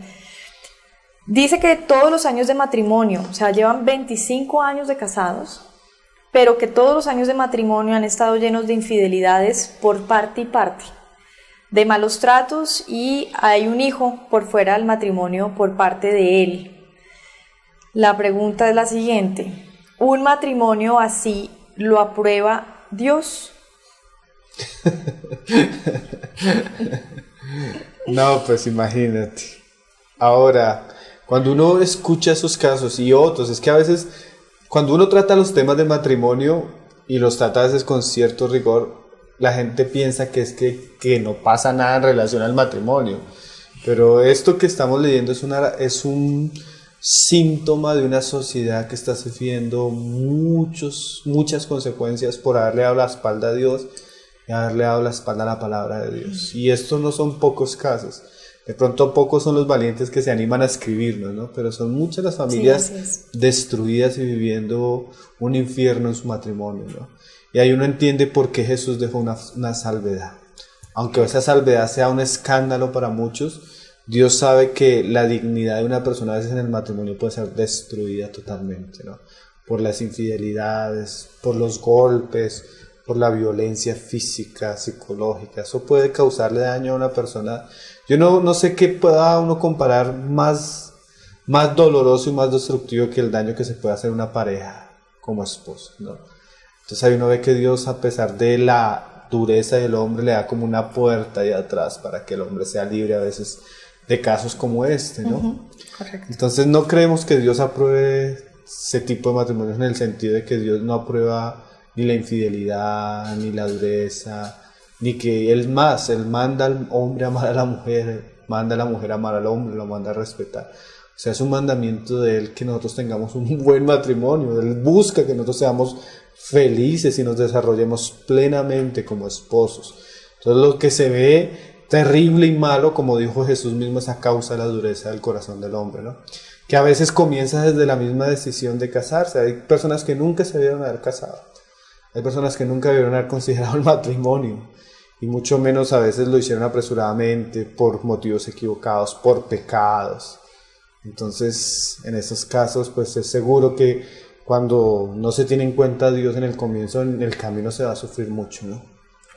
Dice que todos los años de matrimonio, o sea, llevan 25 años de casados, pero que todos los años de matrimonio han estado llenos de infidelidades por parte y parte, de malos tratos, y hay un hijo por fuera del matrimonio por parte de él. La pregunta es la siguiente: ¿un matrimonio así lo aprueba Dios? No, pues imagínate. Ahora, cuando uno escucha esos casos y otros, es que a veces cuando uno trata los temas de matrimonio y los trata a veces con cierto rigor, la gente piensa que es que no pasa nada en relación al matrimonio. Pero esto que estamos leyendo es un síntoma de una sociedad que está sufriendo muchas consecuencias por haberle dado la espalda a Dios y haberle dado la espalda a la palabra de Dios. Y estos no son pocos casos. De pronto pocos son los valientes que se animan a escribirnos, ¿no? Pero son muchas las familias destruidas y viviendo un infierno en su matrimonio, ¿no? Y ahí uno entiende por qué Jesús dejó una salvedad. Aunque esa salvedad sea un escándalo para muchos, Dios sabe que la dignidad de una persona a veces en el matrimonio puede ser destruida totalmente, ¿no? Por las infidelidades, por los golpes, por la violencia física, psicológica. Eso puede causarle daño a una persona. Yo no sé qué pueda uno comparar más doloroso y más destructivo que el daño que se puede hacer a una pareja como esposo, ¿no? Entonces ahí uno ve que Dios, a pesar de la dureza del hombre, le da como una puerta ahí atrás para que el hombre sea libre a veces de casos como este, ¿no? Correcto. Entonces no creemos que Dios apruebe ese tipo de matrimonios en el sentido de que Dios no aprueba ni la infidelidad, ni la dureza, ni que Él manda al hombre a amar a la mujer, manda a la mujer a amar al hombre, lo manda a respetar. O sea, es un mandamiento de Él que nosotros tengamos un buen matrimonio. Él busca que nosotros seamos felices y nos desarrollemos plenamente como esposos. Entonces lo que se ve terrible y malo, como dijo Jesús mismo, es a causa de la dureza del corazón del hombre, ¿no? Que a veces comienza desde la misma decisión de casarse. Hay personas que nunca se debieron haber casado. Hay personas que nunca debieron haber considerado el matrimonio. Y mucho menos a veces lo hicieron apresuradamente, por motivos equivocados, por pecados. Entonces, en esos casos, pues es seguro que cuando no se tiene en cuenta a Dios en el comienzo, en el camino se va a sufrir mucho, ¿no?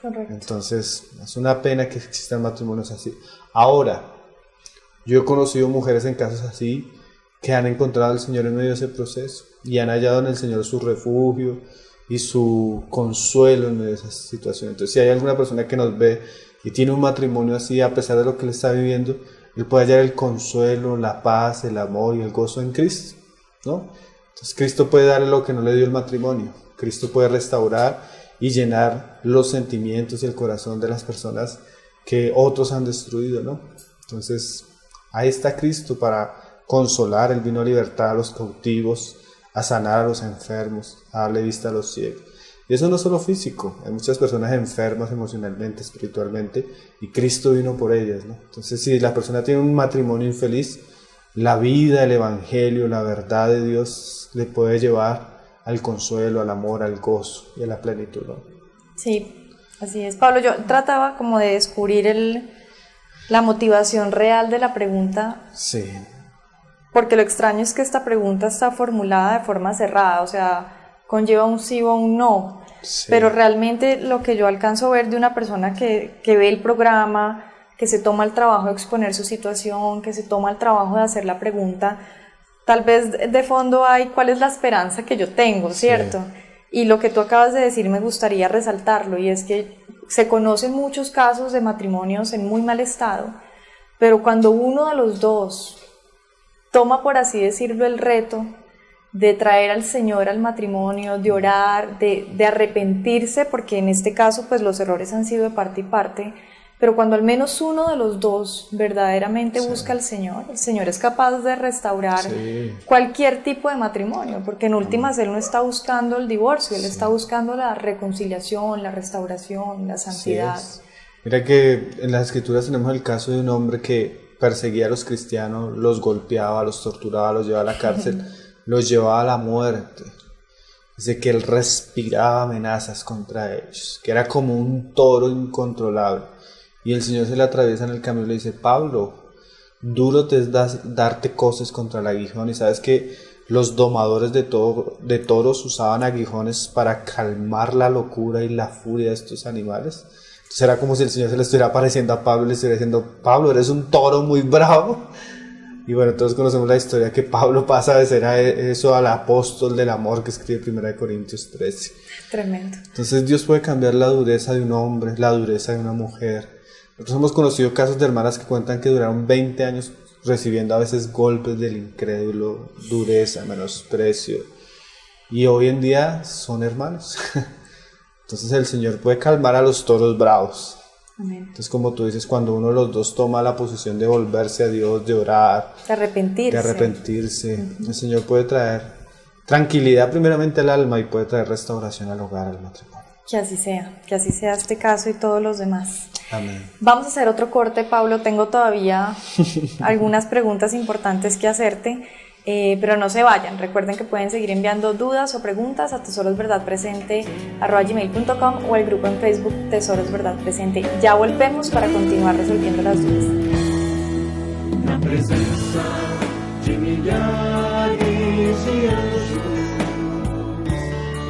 Correcto. Entonces, es una pena que existan matrimonios así. Ahora, yo he conocido mujeres en casos así que han encontrado al Señor en medio de ese proceso y han hallado en el Señor su refugio y su consuelo en medio de esa situación. Entonces, si hay alguna persona que nos ve y tiene un matrimonio así, a pesar de lo que le está viviendo, él puede hallar el consuelo, la paz, el amor y el gozo en Cristo, ¿no? Entonces, Cristo puede darle lo que no le dio el matrimonio. Cristo puede restaurar y llenar los sentimientos y el corazón de las personas que otros han destruido, ¿no? Entonces, ahí está Cristo para consolar. Él vino a libertar a los cautivos, a sanar a los enfermos, a darle vista a los ciegos. Y eso no es solo físico, hay muchas personas enfermas emocionalmente, espiritualmente, y Cristo vino por ellas, ¿no? Entonces, si la persona tiene un matrimonio infeliz, la vida, el evangelio, la verdad de Dios le puede llevar al consuelo, al amor, al gozo y a la plenitud, ¿no? Sí, así es. Pablo, yo trataba como de descubrir la motivación real de la pregunta. Sí. Porque lo extraño es que esta pregunta está formulada de forma cerrada, o sea, conlleva un sí o un no. Sí. Pero realmente lo que yo alcanzo a ver de una persona que ve el programa, que se toma el trabajo de exponer su situación, que se toma el trabajo de hacer la pregunta, tal vez de fondo hay cuál es la esperanza que yo tengo, ¿cierto? Sí. Y lo que tú acabas de decir me gustaría resaltarlo, y es que se conocen muchos casos de matrimonios en muy mal estado, pero cuando uno de los dos toma, por así decirlo, el reto de traer al Señor al matrimonio, de orar, de arrepentirse, porque en este caso pues los errores han sido de parte y parte, pero cuando al menos uno de los dos verdaderamente busca al Señor, el Señor es capaz de restaurar cualquier tipo de matrimonio, porque en últimas Él no está buscando el divorcio, Él está buscando la reconciliación, la restauración, la santidad. Mira que en las Escrituras tenemos el caso de un hombre que perseguía a los cristianos, los golpeaba, los torturaba, los llevaba a la cárcel, los llevaba a la muerte. Dice que él respiraba amenazas contra ellos, que era como un toro incontrolable. Y el Señor se le atraviesa en el camino y le dice: Pablo, duro te es darte coces contra el aguijón. Y sabes que los domadores de toros usaban aguijones para calmar la locura y la furia de estos animales. Entonces era como si el Señor se le estuviera apareciendo a Pablo y le estuviera diciendo: Pablo, eres un toro muy bravo. Y bueno, todos conocemos la historia que Pablo pasa de ser eso al apóstol del amor que escribe 1 Corintios 13. Tremendo. Entonces Dios puede cambiar la dureza de un hombre, la dureza de una mujer. Nosotros hemos conocido casos de hermanas que cuentan que duraron 20 años recibiendo a veces golpes del incrédulo, dureza, menosprecio. Y hoy en día son hermanos. Entonces el Señor puede calmar a los toros bravos. Amén. Entonces, como tú dices, cuando uno de los dos toma la posición de volverse a Dios, de orar, de arrepentirse, el Señor puede traer tranquilidad primeramente al alma y puede traer restauración al hogar, al matrimonio. Que así sea este caso y todos los demás. Amén. Vamos a hacer otro corte, Pablo. Tengo todavía algunas preguntas importantes que hacerte, pero no se vayan. Recuerden que pueden seguir enviando dudas o preguntas a tesorosverdadpresente@gmail.com o al grupo en Facebook Tesoros Verdad Presente. Ya volvemos para continuar resolviendo las dudas. Na presença de milhares de anjos,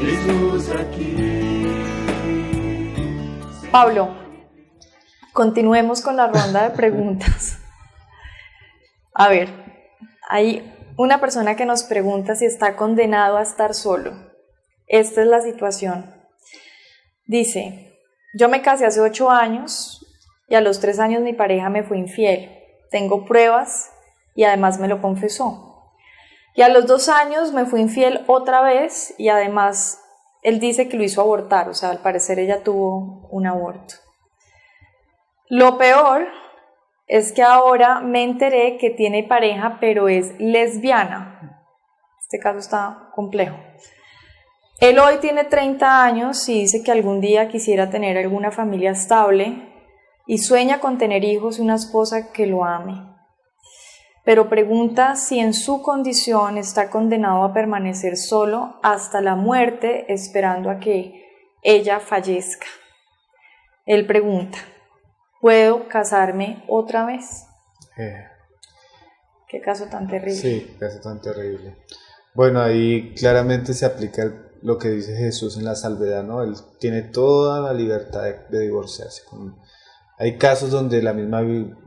eis-nos aqui. Pablo, continuemos con la ronda de preguntas. A ver, hay una persona que nos pregunta si está condenado a estar solo. Esta es la situación. Dice, yo me casé hace 8 años y a los 3 años mi pareja me fue infiel. Tengo pruebas y además me lo confesó. Y a los 2 años me fue infiel otra vez y además él dice que lo hizo abortar, o sea, al parecer ella tuvo un aborto. Lo peor es que ahora me enteré que tiene pareja, pero es lesbiana. Este caso está complejo. Él hoy tiene 30 años y dice que algún día quisiera tener alguna familia estable y sueña con tener hijos y una esposa que lo ame. Pero pregunta si en su condición está condenado a permanecer solo hasta la muerte, esperando a que ella fallezca. Él pregunta, ¿puedo casarme otra vez? Qué caso tan terrible. Sí, caso tan terrible. Bueno, ahí claramente se aplica lo que dice Jesús en la salvedad, ¿no? Él tiene toda la libertad de divorciarse. Hay casos donde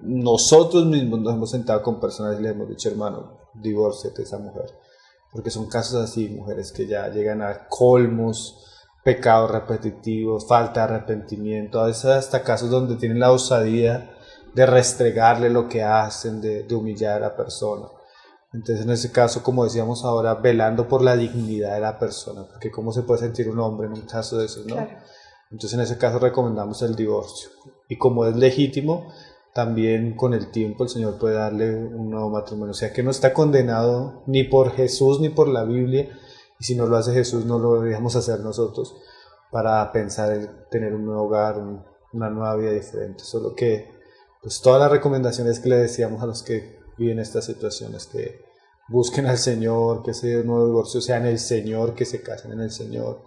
nosotros mismos nos hemos sentado con personas y les hemos dicho, hermano, divórciate de esa mujer. Porque son casos así, mujeres que ya llegan a colmos, pecados repetitivos, falta de arrepentimiento, a veces hasta casos donde tienen la osadía de restregarle lo que hacen, de humillar a la persona. Entonces en ese caso, como decíamos ahora, velando por la dignidad de la persona, porque cómo se puede sentir un hombre en un caso de esos, ¿no? Claro. Entonces en ese caso recomendamos el divorcio. Y como es legítimo, también con el tiempo el Señor puede darle un nuevo matrimonio. O sea que no está condenado ni por Jesús ni por la Biblia. Y si no lo hace Jesús, no lo deberíamos hacer nosotros para pensar en tener un nuevo hogar, una nueva vida diferente. Solo que pues todas las recomendaciones que le decíamos a los que viven estas situaciones, que busquen al Señor, que ese nuevo divorcio sea en el Señor, que se casen en el Señor.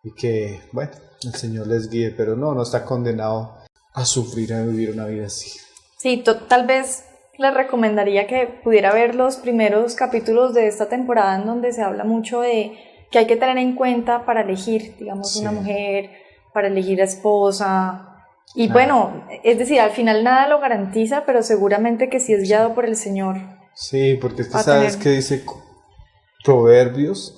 Y que, bueno, el Señor les guíe, pero no está condenado a sufrir, a vivir una vida así. Sí, tal vez les recomendaría que pudiera ver los primeros capítulos de esta temporada en donde se habla mucho de que hay que tener en cuenta para elegir, digamos, sí, una mujer, para elegir esposa. Y bueno, es decir, al final nada lo garantiza, pero seguramente que si es guiado por el Señor. Sí, porque es que sabes que dice Proverbios.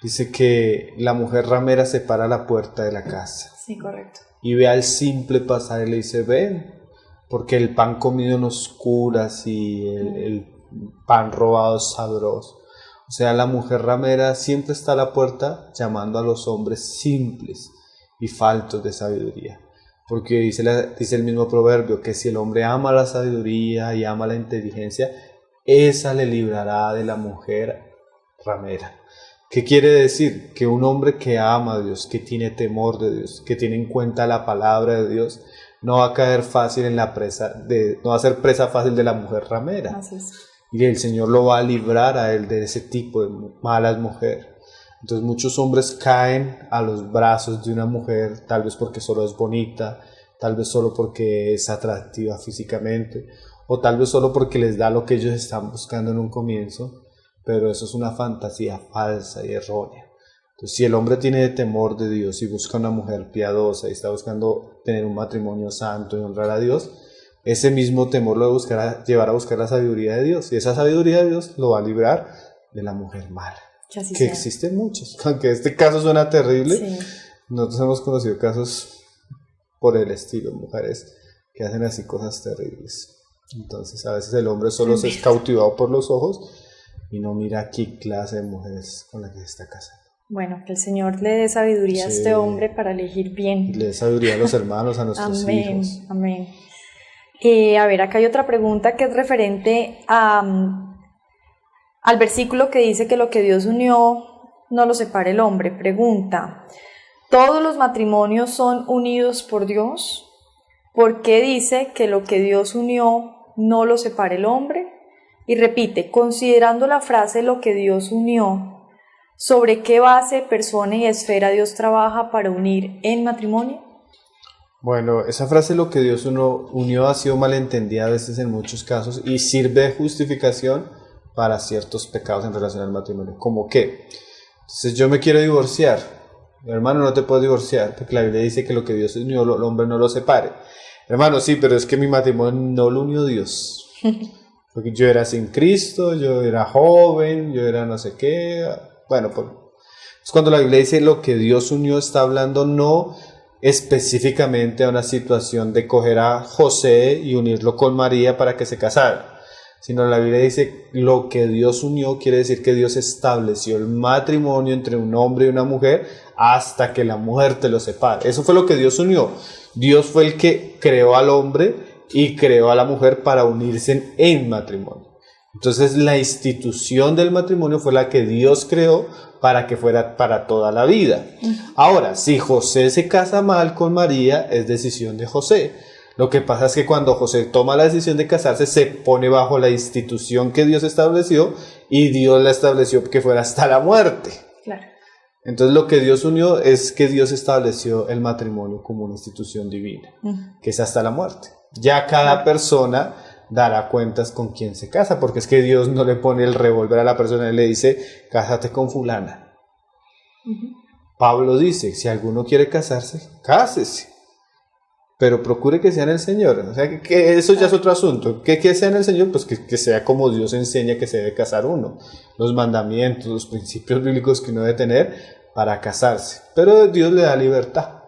Dice que la mujer ramera se para a la puerta de la casa. Sí, correcto. Y ve al simple pasar y le dice, ven, porque el pan comido en oscuras y el pan robado es sabroso. O sea, la mujer ramera siempre está a la puerta llamando a los hombres simples y faltos de sabiduría. Porque dice el mismo proverbio que si el hombre ama la sabiduría y ama la inteligencia, esa le librará de la mujer ramera. ¿Qué quiere decir? Que un hombre que ama a Dios, que tiene temor de Dios, que tiene en cuenta la palabra de Dios, no va a caer fácil en la no va a ser presa fácil de la mujer ramera. Así es. Y el Señor lo va a librar a él de ese tipo de malas mujeres. Entonces muchos hombres caen a los brazos de una mujer, tal vez porque solo es bonita, tal vez solo porque es atractiva físicamente, o tal vez solo porque les da lo que ellos están buscando en un comienzo. Pero eso es una fantasía falsa y errónea. Entonces, si el hombre tiene temor de Dios y busca una mujer piadosa y está buscando tener un matrimonio santo y honrar a Dios, ese mismo temor lo va a llevar a buscar la sabiduría de Dios. Y esa sabiduría de Dios lo va a librar de la mujer mala. Que existen muchos. Aunque este caso suena terrible, sí. Nosotros hemos conocido casos por el estilo, mujeres que hacen así cosas terribles. Entonces, a veces el hombre solo se es cautivado por los ojos y no mira qué clase de mujeres con la que se está casando. Bueno, que el Señor le dé sabiduría a este hombre para elegir bien. Y le dé sabiduría a los hermanos, a nuestros hijos. Amén. A ver, acá hay otra pregunta que es referente al versículo que dice que lo que Dios unió no lo separe el hombre. Pregunta, ¿Todos los matrimonios son unidos por Dios? ¿Por qué dice que lo que Dios unió no lo separe el hombre? Y repite, considerando la frase lo que Dios unió, ¿sobre qué base, persona y esfera Dios trabaja para unir en matrimonio? Bueno, esa frase lo que Dios unió ha sido malentendida a veces en muchos casos y sirve de justificación para ciertos pecados en relación al matrimonio. ¿Cómo qué? Entonces yo me quiero divorciar. Hermano, no te puedes divorciar porque la Biblia dice que lo que Dios unió, el hombre no lo separe. Hermano, sí, pero es que mi matrimonio no lo unió Dios. Porque yo era sin Cristo, yo era joven, yo era no sé qué. Bueno, pues cuando la Biblia dice lo que Dios unió, está hablando no específicamente a una situación de coger a José y unirlo con María para que se casaran, sino la Biblia dice lo que Dios unió, quiere decir que Dios estableció el matrimonio entre un hombre y una mujer hasta que la mujer te lo separe. Eso fue lo que Dios unió. Dios fue el que creó al hombre y creó a la mujer para unirse en matrimonio. Entonces la institución del matrimonio fue la que Dios creó para que fuera para toda la vida. Ahora, si José se casa mal con María, es decisión de José. Lo que pasa es que cuando José toma la decisión de casarse, se pone bajo la institución que Dios estableció y Dios la estableció que fuera hasta la muerte. Claro. Entonces lo que Dios unió es que Dios estableció el matrimonio como una institución divina, que es hasta la muerte. Ya cada persona dará cuentas con quién se casa, porque es que Dios no le pone el revólver a la persona y le dice, cásate con fulana. Pablo dice, si alguno quiere casarse, cásese, pero procure que sea en el Señor. O sea, que eso ya es otro asunto. Que sea en el Señor, pues que sea como Dios enseña que se debe casar uno. Los mandamientos, los principios bíblicos que uno debe tener para casarse. Pero Dios le da libertad.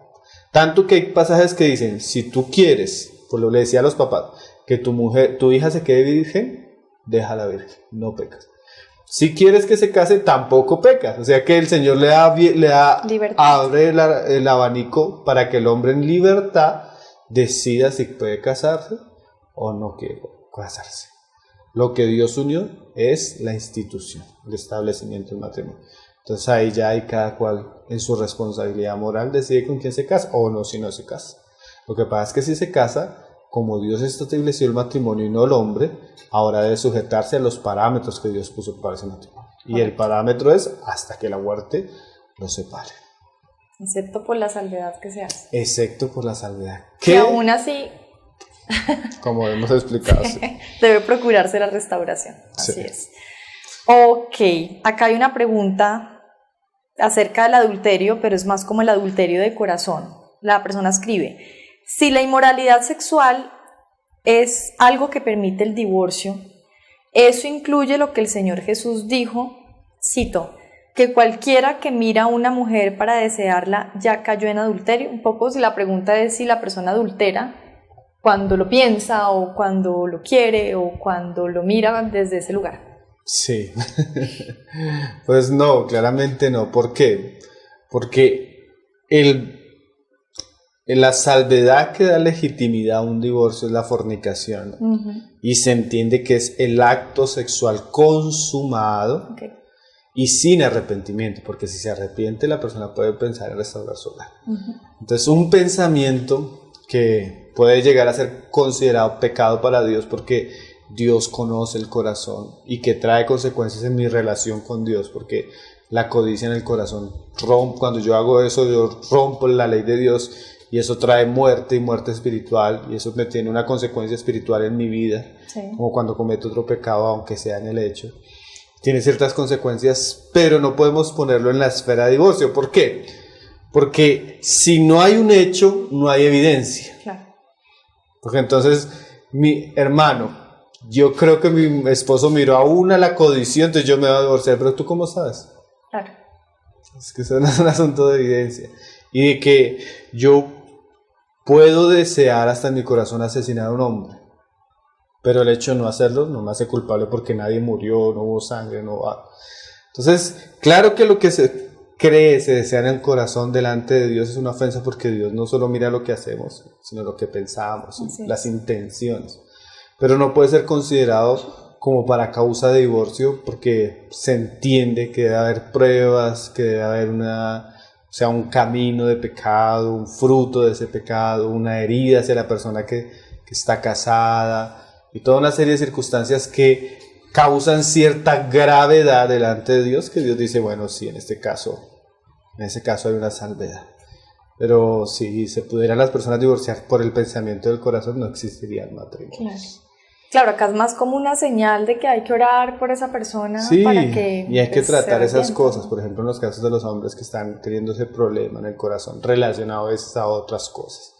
Tanto que hay pasajes que dicen, si tú quieres, pues lo le decía a los papás, que tu hija se quede virgen, déjala virgen, no pecas. Si quieres que se case, tampoco pecas. O sea que el Señor le da abre el abanico para que el hombre en libertad decida si puede casarse o no quiere casarse. Lo que Dios unió es la institución, el establecimiento del matrimonio. Entonces ahí ya hay cada cual en su responsabilidad moral decide con quién se casa o no, si no se casa. Lo que pasa es que si se casa, como Dios estableció el matrimonio y no el hombre, ahora debe sujetarse a los parámetros que Dios puso para ese matrimonio. Y el parámetro es hasta que la muerte los separe. Excepto por la salvedad que se hace. Excepto por la salvedad. Que aún así, como hemos explicado, sí. Debe procurarse la restauración. Así Sí. es. Ok, acá hay una pregunta acerca del adulterio, pero es más como el adulterio de corazón. La persona escribe, si la inmoralidad sexual es algo que permite el divorcio, eso incluye lo que el Señor Jesús dijo, cito, que cualquiera que mira a una mujer para desearla ya cayó en adulterio. Un poco si la pregunta es si la persona adultera cuando lo piensa o cuando lo quiere o cuando lo mira desde ese lugar. Sí. Pues no, claramente no. ¿Por qué? Porque la salvedad que da legitimidad a un divorcio es la fornicación. Y se entiende que es el acto sexual consumado. Okay. Y sin arrepentimiento, porque si se arrepiente la persona puede pensar en restaurar su hogar. Entonces un pensamiento que puede llegar a ser considerado pecado para Dios porque Dios conoce el corazón y que trae consecuencias en mi relación con Dios, porque la codicia en el corazón cuando yo hago eso yo rompo la ley de Dios y eso trae muerte y muerte espiritual y eso me tiene una consecuencia espiritual en mi vida, sí. Como cuando cometo otro pecado aunque sea en el hecho. Tiene ciertas consecuencias, pero no podemos ponerlo en la esfera de divorcio. ¿Por qué? Porque si no hay un hecho, no hay evidencia. Claro. Porque entonces, mi hermano, yo creo que mi esposo miró a la codicia, entonces yo me voy a divorciar, pero ¿tú cómo sabes? Claro. Es que eso no es un asunto de evidencia. Y de que yo puedo desear hasta en mi corazón asesinar a un hombre. Pero el hecho de no hacerlo no me hace culpable porque nadie murió, no hubo sangre, no va. Entonces, claro que lo que se cree, se desea en el corazón delante de Dios es una ofensa porque Dios no solo mira lo que hacemos, sino lo que pensamos, las intenciones. Pero no puede ser considerado como para causa de divorcio porque se entiende que debe haber pruebas, que debe haber sea un camino de pecado, un fruto de ese pecado, una herida hacia la persona que está casada, y toda una serie de circunstancias que causan cierta gravedad delante de Dios, que Dios dice, bueno, sí, en ese caso hay una salvedad. Pero si se pudieran las personas divorciar por el pensamiento del corazón, no existiría el matrimonio. Claro, acá es más como una señal de que hay que orar por esa persona, sí, para que y hay que pues, tratar se esas arrepienta. cosas, por ejemplo en los casos de los hombres que están teniendo ese problema en el corazón relacionado a veces a otras cosas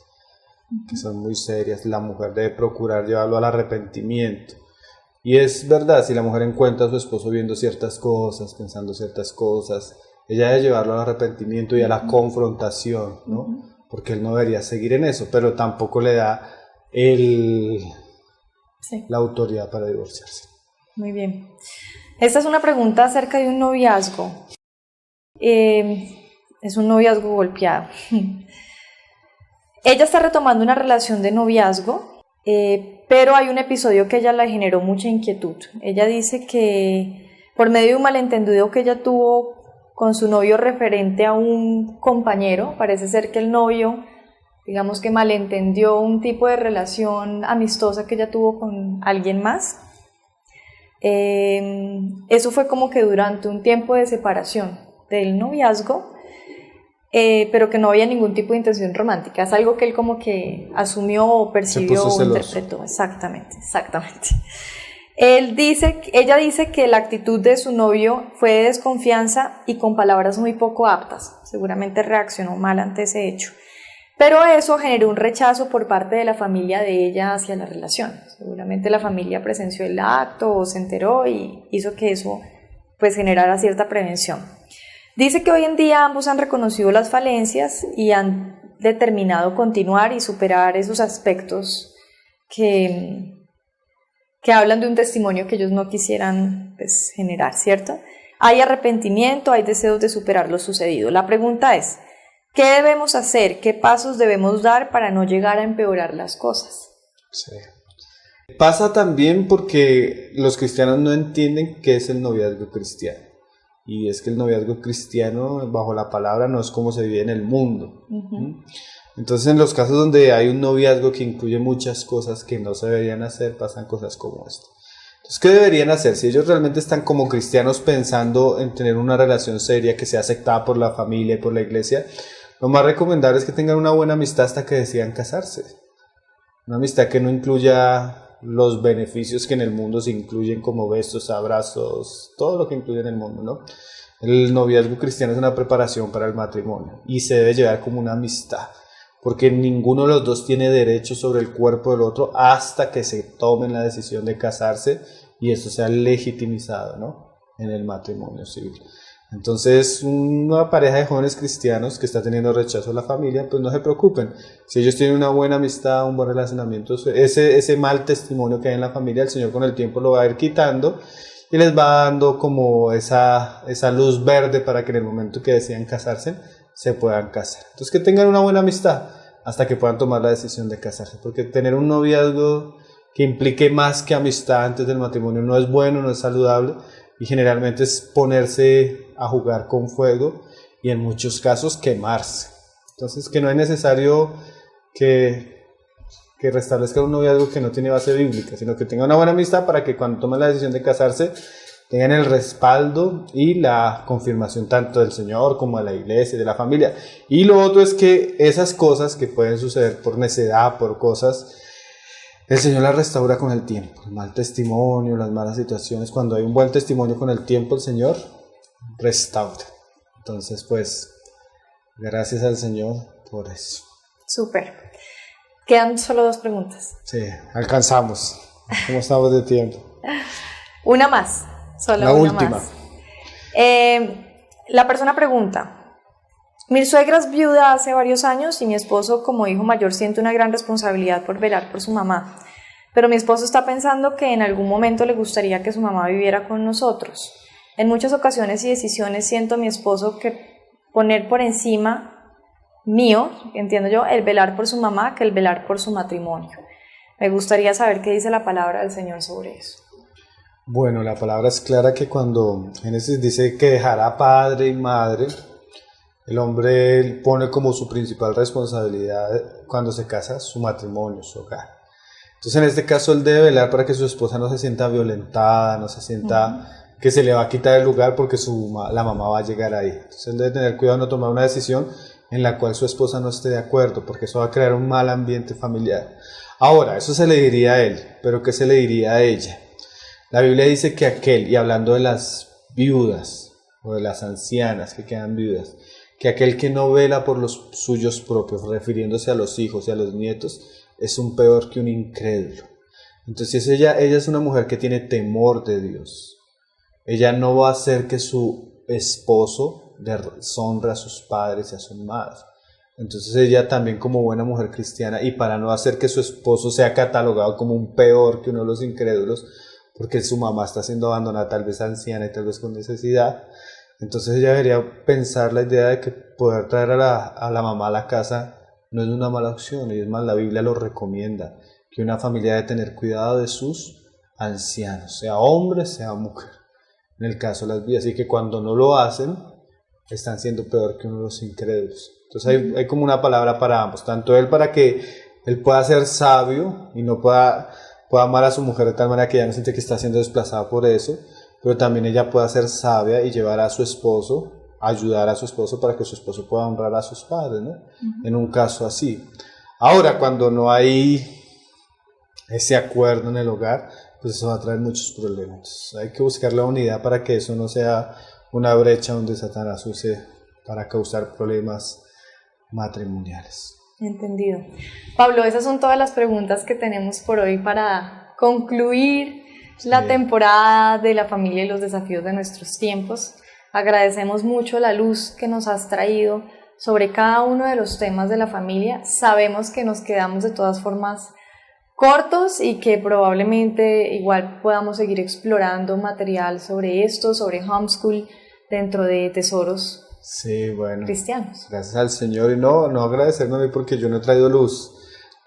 que son muy serias. La mujer debe procurar llevarlo al arrepentimiento, y es verdad, si la mujer encuentra a su esposo viendo ciertas cosas, pensando ciertas cosas, ella debe llevarlo al arrepentimiento y a la confrontación, ¿no? Porque él no debería seguir en eso, pero tampoco le da la autoridad para divorciarse. Muy bien. Esta es una pregunta acerca de un noviazgo. Es un noviazgo golpeado. Ella está retomando una relación de noviazgo, pero hay un episodio que a ella le generó mucha inquietud. Ella dice que por medio de un malentendido que ella tuvo con su novio referente a un compañero, parece ser que el novio, digamos que malentendió un tipo de relación amistosa que ella tuvo con alguien más. Eso fue como que durante un tiempo de separación del noviazgo, pero que no había ningún tipo de intención romántica. Es algo que él como que asumió o percibió o interpretó. Exactamente. Ella dice que la actitud de su novio fue de desconfianza y con palabras muy poco aptas. Seguramente reaccionó mal ante ese hecho. Pero eso generó un rechazo por parte de la familia de ella hacia la relación. Seguramente la familia presenció el acto o se enteró y hizo que eso pues generara cierta prevención. Dice que hoy en día ambos han reconocido las falencias y han determinado continuar y superar esos aspectos que hablan de un testimonio que ellos no quisieran pues, generar, ¿cierto? Hay arrepentimiento, hay deseos de superar lo sucedido. La pregunta es, ¿qué debemos hacer? ¿Qué pasos debemos dar para no llegar a empeorar las cosas? Sí. Pasa también porque los cristianos no entienden qué es el noviazgo cristiano. Y es que el noviazgo cristiano, bajo la palabra, no es como se vive en el mundo. Entonces, en los casos donde hay un noviazgo que incluye muchas cosas que no se deberían hacer, pasan cosas como esta. Entonces, ¿qué deberían hacer? Si ellos realmente están como cristianos pensando en tener una relación seria que sea aceptada por la familia y por la iglesia, lo más recomendable es que tengan una buena amistad hasta que decidan casarse. Una amistad que no incluya los beneficios que en el mundo se incluyen, como besos, abrazos, todo lo que incluye en el mundo, ¿no? El noviazgo cristiano es una preparación para el matrimonio y se debe llevar como una amistad, porque ninguno de los dos tiene derecho sobre el cuerpo del otro hasta que se tomen la decisión de casarse y eso sea legitimizado, ¿no? En el matrimonio civil. Entonces, una pareja de jóvenes cristianos que está teniendo rechazo de la familia, pues no se preocupen. Si ellos tienen una buena amistad, un buen relacionamiento, ese mal testimonio que hay en la familia, el Señor con el tiempo lo va a ir quitando y les va dando como esa luz verde para que en el momento que decidan casarse, se puedan casar. Entonces, que tengan una buena amistad hasta que puedan tomar la decisión de casarse, porque tener un noviazgo que implique más que amistad antes del matrimonio no es bueno, no es saludable, y generalmente es ponerse a jugar con fuego y en muchos casos quemarse. Entonces, que no es necesario que restablezcan un noviazgo que no tiene base bíblica, sino que tengan una buena amistad para que cuando tomen la decisión de casarse tengan el respaldo y la confirmación tanto del Señor como de la iglesia y de la familia. Y lo otro es que esas cosas que pueden suceder por necedad, por cosas, el Señor las restaura con el tiempo. El mal testimonio, las malas situaciones, cuando hay un buen testimonio con el tiempo, el Señor restaura. Entonces, pues, gracias al Señor por eso. Súper. Quedan solo 2 preguntas. Sí, alcanzamos. ¿Cómo estamos de tiempo? Una más. Solo la una última. Más. La persona pregunta: mi suegra es viuda hace varios años y mi esposo como hijo mayor siente una gran responsabilidad por velar por su mamá, pero mi esposo está pensando que en algún momento le gustaría que su mamá viviera con nosotros. En muchas ocasiones y decisiones siento a mi esposo que poner por encima mío, entiendo yo, el velar por su mamá que el velar por su matrimonio. Me gustaría saber qué dice la palabra del Señor sobre eso. Bueno, la palabra es clara que cuando Génesis dice que dejará padre y madre, El hombre pone como su principal responsabilidad cuando se casa su matrimonio, su hogar. Entonces en este caso él debe velar para que su esposa no se sienta violentada, no se sienta que se le va a quitar el lugar porque la mamá va a llegar ahí. Entonces él debe tener cuidado de no tomar una decisión en la cual su esposa no esté de acuerdo, porque eso va a crear un mal ambiente familiar. Ahora, eso se le diría a él, pero ¿qué se le diría a ella? La Biblia dice que aquel, y hablando de las viudas o de las ancianas que quedan viudas, que aquel que no vela por los suyos propios, refiriéndose a los hijos y a los nietos, es un peor que un incrédulo. Entonces ella es una mujer que tiene temor de Dios. Ella no va a hacer que su esposo deshonre a sus padres y a sus madres. Entonces ella también, como buena mujer cristiana, y para no hacer que su esposo sea catalogado como un peor que uno de los incrédulos, porque su mamá está siendo abandonada, tal vez anciana y tal vez con necesidad, entonces ella debería pensar la idea de que poder traer a la mamá a la casa no es una mala opción, y es más, la Biblia lo recomienda, que una familia debe tener cuidado de sus ancianos, sea hombre, sea mujer, en el caso de las viudas, y que cuando no lo hacen, están siendo peor que uno de los incrédulos. Entonces hay como una palabra para ambos, tanto él para que él pueda ser sabio y no pueda amar a su mujer de tal manera que ella no siente que está siendo desplazada por eso, pero también ella pueda ser sabia y llevar a su esposo, ayudar a su esposo para que su esposo pueda honrar a sus padres, ¿no? En un caso así. Ahora, cuando no hay ese acuerdo en el hogar, pues eso va a traer muchos problemas. Entonces, hay que buscar la unidad para que eso no sea una brecha donde Satanás use para causar problemas matrimoniales. Entendido. Pablo, esas son todas las preguntas que tenemos por hoy para concluir la temporada de la familia y los desafíos de nuestros tiempos. Agradecemos mucho la luz que nos has traído sobre cada uno de los temas de la familia. Sabemos que nos quedamos de todas formas cortos y que probablemente igual podamos seguir explorando material sobre esto, sobre homeschool, dentro de Tesoros Cristianos. Gracias al Señor, y no agradecerme a mí porque yo no he traído luz.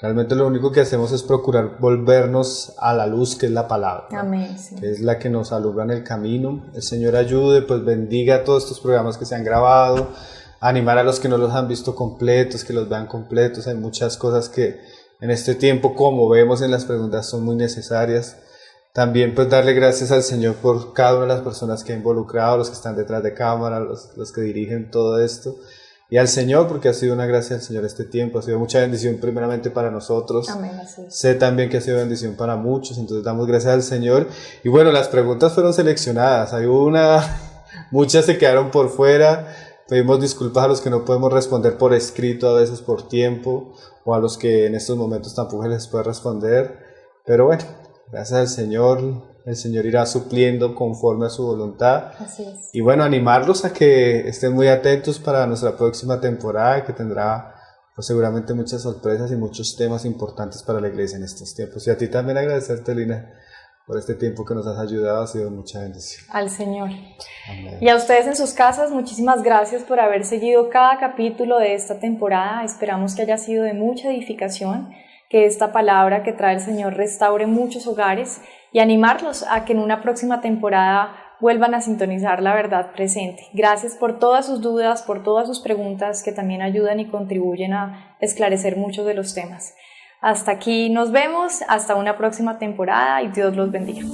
Realmente lo único que hacemos es procurar volvernos a la luz, que es la palabra, ¿no? Amén, sí. Que es la que nos alumbra en el camino. El Señor ayude, pues bendiga todos estos programas que se han grabado, animar a los que no los han visto completos, que los vean completos. Hay muchas cosas que en este tiempo, como vemos en las preguntas, son muy necesarias. También pues darle gracias al Señor por cada una de las personas que ha involucrado, los que están detrás de cámara, los que dirigen todo esto. Y al Señor, porque ha sido una gracia al Señor este tiempo, ha sido mucha bendición primeramente para nosotros. Amén, así es. Sé también que ha sido bendición para muchos, entonces damos gracias al Señor. Y bueno, las preguntas fueron seleccionadas, muchas se quedaron por fuera. Pedimos disculpas a los que no podemos responder por escrito, a veces por tiempo, o a los que en estos momentos tampoco se les puede responder. Pero bueno, gracias al Señor. El Señor irá supliendo conforme a su voluntad. Así es. Y bueno, animarlos a que estén muy atentos para nuestra próxima temporada, que tendrá pues, seguramente muchas sorpresas y muchos temas importantes para la iglesia en estos tiempos. Y a ti también agradecerte, Lina, por este tiempo que nos has ayudado, ha sido mucha bendición. Al Señor. Amén. Y a ustedes en sus casas, muchísimas gracias por haber seguido cada capítulo de esta temporada. Esperamos que haya sido de mucha edificación, que esta palabra que trae el Señor restaure muchos hogares, y animarlos a que en una próxima temporada vuelvan a sintonizar la verdad presente. Gracias por todas sus dudas, por todas sus preguntas que también ayudan y contribuyen a esclarecer muchos de los temas. Hasta aquí nos vemos, hasta una próxima temporada y Dios los bendiga.